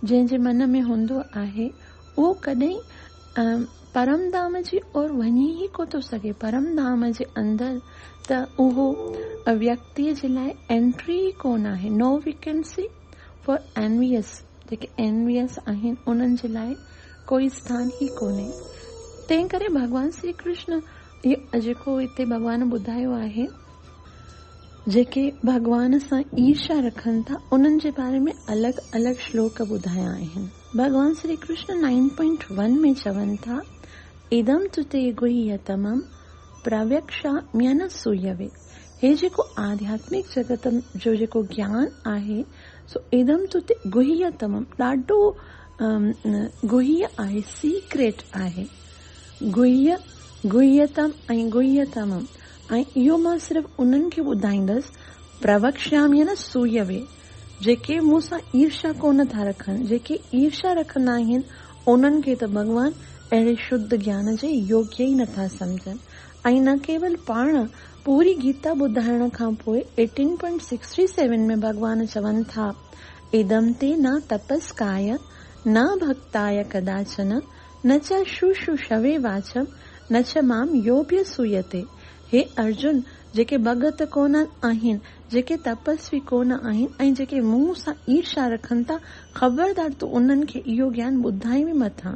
जंहिंजे मन में हूंदो आहे उहो कॾहिं परम धाम जी ओर वञी ई कोन थो सघे। परम धाम जे अंदरि त उहो व्यक्तिअ जे लाइ एंट्री ई कोन आहे। नो वेकेंसी फॉर एनवियस, जेके एनवियस आहिनि उन्हनि जे लाइ कोई स्थान ई कोन्हे। तंहिं करे भगवान श्री कृष्ण इहो जेको हिते भॻवान ॿुधायो आहे, जेके भॻवान सां ईर्ष्या रखनि था उन्हनि जे बारे में अलॻि अलॻि श्लोक ॿुधाया आहिनि। भॻवान श्री कृष्ण 9.1 में चवनि था, इदम तुते गुह्यतमं प्रव्यक्षाम्यन सूयवे। हे जेको आध्यात्मिक जगत जो जेको ज्ञान आहे, सो इदम तुते गुह्यतमं, ॾाढो गुह्य आहे, सीक्रेट आहे। गुह्यतम ऐं गुह्यतमम, ऐं इहो मां सिर्फ़ उन्हनि खे ॿुधाईंदसि, प्रवक्ष्याम्यन सूयवे, जेके मूंसां ईर्ष्या कोन था रखनि। जेके ईर्ष्या रखंदा आहिनि उन्हनि खे त भॻवान अहिड़े शुद्ध ज्ञान जे योग्य ई नथा सम्झनि। ऐं न केवल पाण पूरी गीता ॿुधाइण खां पोइ 18.67 में भॻवान चवनि था, इदम ते न तपस्काय न भक्ताय कदाचन न च शुश्रूषवे वाचम न च माम योभ्य सूयते। हे अर्जुन, जेके भगत कोन आहिनि, जेके तपस्वी कोन आहिनि ऐं जेके मुंहुं सां ईर्ष्या रखनि था, ख़बरदार तूं उन्हनि खे इहो ज्ञान ॿुधाई बि मथां।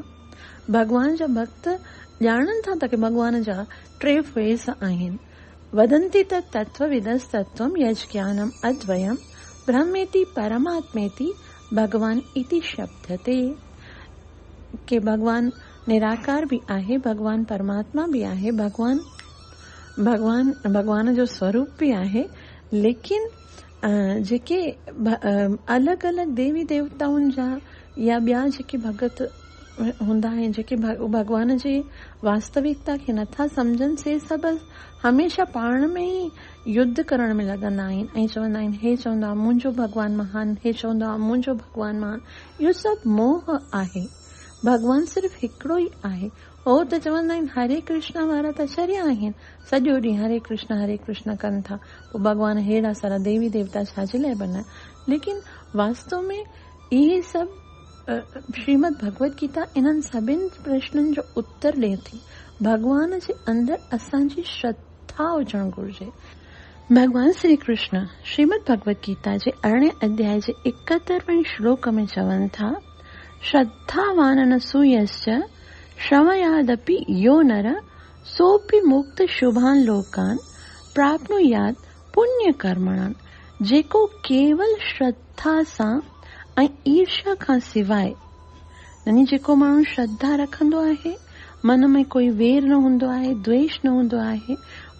भॻवान जा भक्त ॼाणनि था त की भॻवान जा 3 फेस आहिनि। वदन्ति तत्त्वविदस्तत्त्वं यज्ज्ञानम् अद्वयम् ब्रह्मेति परमात्मेति भगवान इति शब्दते। के भगवान निराकार भी आहे, भगवान परमात्मा भी आहे, भगवान जो स्वरूप भी आहे। लेकिन जेके अलॻि अलॻि देवी देवताउनि जा या ॿिया जेके भगत हूंदा आहिनि, जेके भगवान जे वास्तविकता खे नथा सम्झनि, से सभु हमेशा पाण में ई युद्ध करण में लॻंदा आहिनि ऐं चवंदा आहिनि, हे चवंदा मुंहिंजो भगवान महान, हे चवंदा मुंहिंजो भगवान महान। इहो सभु मोह आहे। भगवान सिर्फ़ हिकिड़ो ई आहे। हो त चवंदा आहिनि हरे कृष्ण वारा त चरिया आहिनि, सॼो ॾींहुं हरे कृष्ण कनि था, पोइ भगवान हेड़ा सारा देवी देवता छाजे लाइ बना। लेकिन वास्तव में इहे सभु श्रीमद भगवत गीता इन्हनि सभिनि प्रश्ननि जो उत्तर ॾिए थी। भगवान जे अंदरि असांजी श्रद्धा हुजणु घुरिजे। भगवान श्री कृष्ण श्रीमद भगवत गीता जे 18 अध्याय जे 71वें श्लोक में चवनि था, श्रद्धावान सूयश्च श्रवयादपि यो नर सोपि मुक्त शुभान लोकान प्राप्नुयात् पुण्य कर्मणान। जेको केवल श्रद्धा सां ऐं ईर्ष्या खां सिवाय, यानी जेको माण्हू श्रद्धा रखंदो आहे, मन में कोई वेर न हूंदो आहे, द्वेष न हूंदो आहे,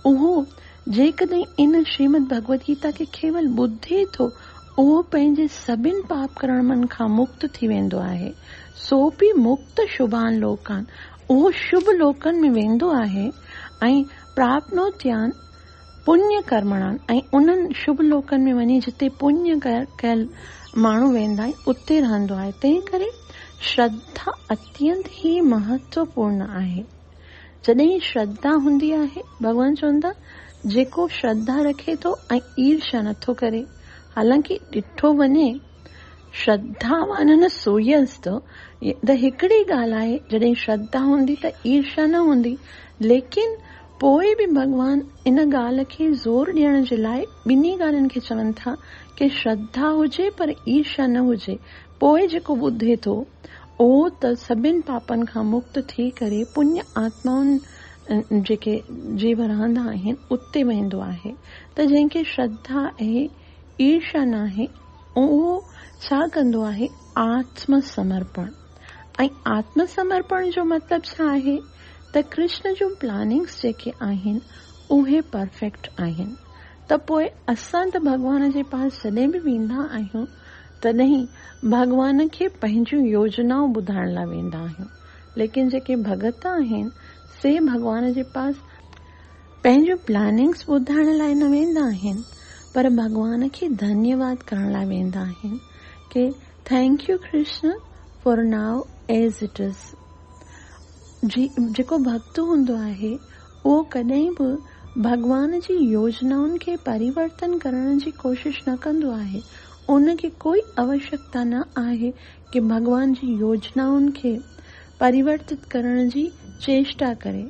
उहो जेकॾहिं इन श्रीमद भगवत गीता खे केवल ॿुधे थो, उहो पंहिंजे सभिनि पाप कर्मनि खां मुक्त थी वेंदो आहे। सो बि मुक्त शुभान लोकान, उहो शुभ लोकनि में वेंदो आहे ऐं प्राप्नोत्यान पुण्य कर्मणान, ऐं उन्हनि शुभ लोकनि में वञी जिते पुण्य कयल माण्हू वेंदा आहिनि उते रहंदो आहे। तंहिं करे श्रद्धा अत्यंत ई महत्वपूर्ण आहे। जॾहिं श्रद्धा हूंदी आहे, भॻवान चवंदा जेको श्रद्धा रखे थो ऐं ईर्ष्या नथो करे। हालांकि ॾिठो वञे श्रद्धावान सूयस त हिकिड़ी ॻाल्हि आहे, जॾहिं श्रद्धा हूंदी त ईर्ष्या न हूंदी। लेकिन पोइ बि भॻवान इन ॻाल्हि खे ज़ोर ॾियण जे लाइ ॿिन्ही ॻाल्हियुनि खे चवनि था कि श्रद्धा हुजे पर ईर्ष्या न हुजे। पोइ जेको ॿुधे थो उहो त सभिनि पापनि खां मुक्त थी करे पुण्य आत्माउनि जेके जीव रहंदा आहिनि उते वेंदो आहे। त जंहिंखे श्रद्धा आहे, ईर्ष्या न आहे, उहो छा कंदो आहे? आत्मसमर्पण। ऐं आत्मसमर्पण जो मतिलब छा आहे? त कृष्ण जूं प्लानिंग्स जेके आहिनि उहे परफेक्ट आहिनि। त पोइ असां त भॻवान जे पास जॾहिं बि वेंदा आहियूं तॾहिं भॻवान खे पंहिंजूं योजनाऊं ॿुधाइण लाइ वेंदा आहियूं। लेकिन जेके भगत आहिनि से भॻवान जे पास पंहिंजूं प्लानिंग्स ॿुधाइण लाइ न वेंदा आहिनि, पर भॻवान खे धन्यवाद करण लाइ वेंदा आहिनि कि thank you Krishna for now as it is. जेको भक्त हूंदो आहे उहो कॾहिं बि भॻवान जी योजनाउनि खे परिवर्तन करण जी कोशिश न कंदो आहे। उनखे कोई आवश्यकता न आहे कि भॻवान जी योजनाउनि खे परिवर्तित करण जी चेष्टा करे।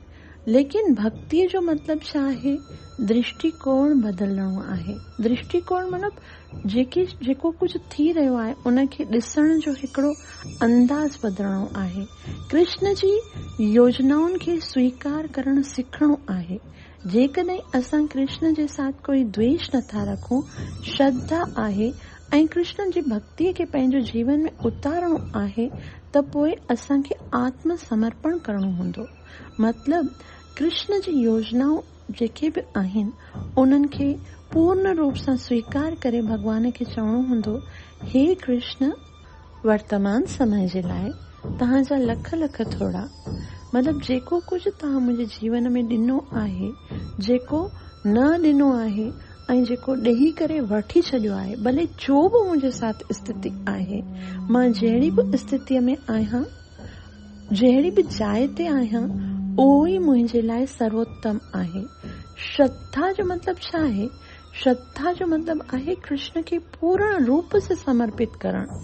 लेकिन भक्तीअ जो मतिलबु छा आहे? दृष्टिकोण बदिलणो आहे। दृष्टिकोण मतिलबु जेको कुझु थी रहियो आहे उनखे ॾिसण जो हिकिड़ो अंदाज़ बदिलणो आहे। कृष्ण जी योजनाउनि खे स्वीकार करणु सिखणो आहे। जेकॾहिं असां कृष्ण जे साथ कोई द्वेष नथा रखूं, श्रद्धा आहे ऐं कृष्ण जी भक्तीअ खे पंहिंजो जीवन में उतारणो आहे, त पोइ असांखे आत्मसमर्पण करणो हूंदो। मतिलबु कृष्ण जी योजनाऊं जेके बि आहिनि उन्हनि खे पूर्ण रूप सां स्वीकार करे भॻवान खे चवणो हूंदो, हे कृष्ण, वर्तमान समय जे लाइ तव्हांजा लख लख थोड़ा। मतिलबु जेको कुझु तव्हां मुंहिंजे जीवन में ॾिनो आहे, जेको न ॾिनो आहे ऐं जेको ॾेई करे वठी छॾियो आहे, भले जो बि मुंहिंजे साथ स्थिति आहे, मां जहिड़ी बि स्थितीअ में आहियां, जहिड़ी बि जाइ ते आहियां, उहो ई मुंहिंजे लाइ सर्वोत्तम आहे। श्रद्धा जो मतिलबु छा आहे? श्रद्धा जो मतिलबु आहे कृष्ण खे पूर्ण रूप से समर्पित करणु,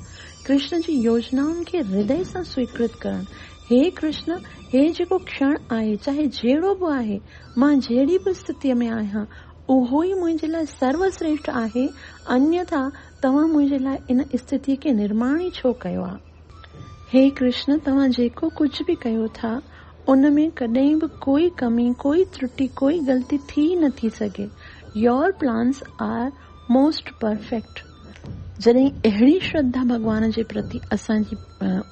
कृष्ण जी योजनाउनि खे हृदय सां स्वीकृत करणु। हे कृष्ण, हे जेको क्षण आहे, चाहे जहिड़ो बि आहे, मां जहिड़ी बि स्थितीअ में आहियां, उहो ई मुंहिंजे लाइ सर्वश्रेष्ठ आहे, अन्यथा तव्हां मुंहिंजे लाइ इन स्थितीअ खे निर्माण ई छो कयो आहे? हे कृष्ण, तव्हां जेको कुझु बि कयो था उन में कॾहिं बि कोई कमी, कोई त्रुटि, कोई ग़लती थी नथी सघे। Your plans are most perfect. जॾहिं अहिड़ी श्रद्धा भॻवान जे प्रति असांजी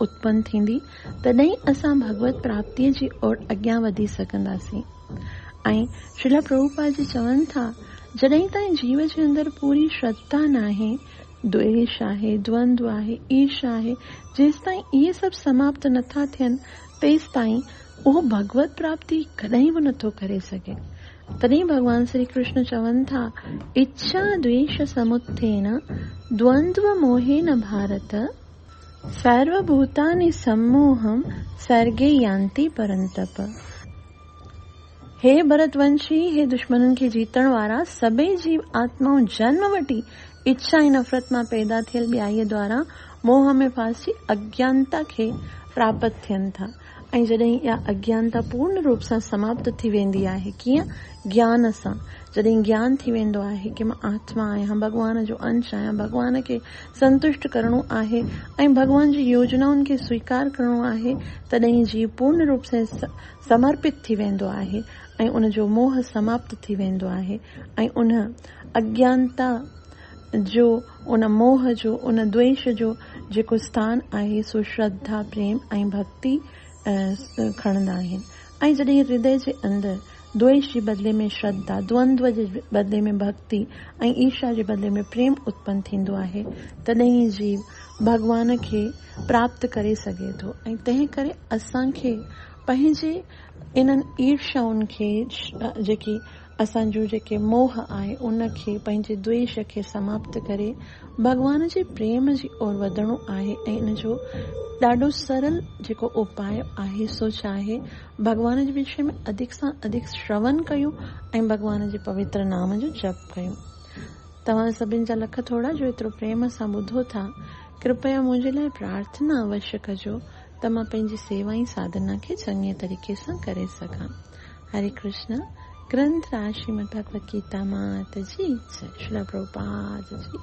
उत्पन्न थींदी, तॾहिं असां भगवत प्राप्तिअ जी ओर अॻियां वधी सघंदासीं। ऐं श्रील प्रभुपाद जी चवनि था, जॾहिं ताईं जीव जे अंदरि पूरी श्रद्धा न आहे, द्वेष आहे, द्वंद्व आहे, ईर्ष्या आहे, जेसि ताईं इहे सभु समाप्त नथा थियनि, तेसि ताईं उहो भगवत प्राप्ति कॾहिं बि नथो करे सघे। तॾहिं भगवान श्री कृष्ण चवनि था, इच्छा द्वेष समुत्थेन द्वंद्व मोहेन भारत सर्वभूतानि सम्मोहम सर्गे यान्ति परंतप। हे भरतवंशी, हे दुश्मननि खे जीतण वारा, सभई जीव आत्माऊं जन्म वठी इच्छा ऐं नफ़रत मां पैदा थियल ॿियाईअ द्वारा मोह में फासी अज्ञानता खे प्राप्त थियनि था। ऐं जॾहिं इहा अज्ञानता पूर्ण रूप सां समाप्त थी वेंदी आहे, कीअं? ज्ञान सां। जॾहिं ज्ञान थी वेंदो आहे कि मां आत्मा आहियां, भॻवान जो अंश आहियां, भॻवान खे संतुष्ट करणो आहे ऐं भॻवान जी योजनाउनि खे स्वीकार करणो आहे, तॾहिं जीव पूर्ण रूप सां समर्पित थी वेंदो आहे ऐं उन जो मोह समाप्त थी वेंदो आहे ऐं उन अज्ञानता जो, उन मोह जो, उन द्वेष जो जेको स्थान आहे, सो श्रद्धा, प्रेम ऐं भक्ति खणंदा आहिनि। ऐं जॾहिं हृदय जे अंदरि द्वेष जे बदिले में श्रद्धा, द्वंद्व जे बदिले में भक्ति ऐं ईर्ष्या जे बदिले में प्रेम उत्पन्न थींदो आहे, तॾहिं जीव भॻवान खे प्राप्त करे सघे थो। ऐं तंहिं करे असांखे पंहिंजे इन्हनि ईर्ष्याउनि खे, जेकी असांजो जेके मोह आहे, उनखे, पंहिंजे द्वेष खे समाप्त करे भॻवान जे प्रेम जी ओर वधणो आहे। ऐं इन जो ॾाढो सरल जेको उपाय आहे, सो छा आहे? भॻवान जे विषय में अधिक सां अधिक श्रवण कयूं ऐं भॻवान जे पवित्र नाम जो जप कयूं। तव्हां सभिनि जा लख थोड़ा जो एतिरो प्रेम सां ॿुधो था, कृपया मुंहिंजे लाइ प्रार्थना अवश्य कजो त मां पंहिंजी सेवा ऐं साधना खे चङे तरीक़े सां करे सघां। हरे कृष्ण। ग्रंथ राज श्रीमद् भगवत गीता माता जी जय। श्रील प्रभुपाद जी।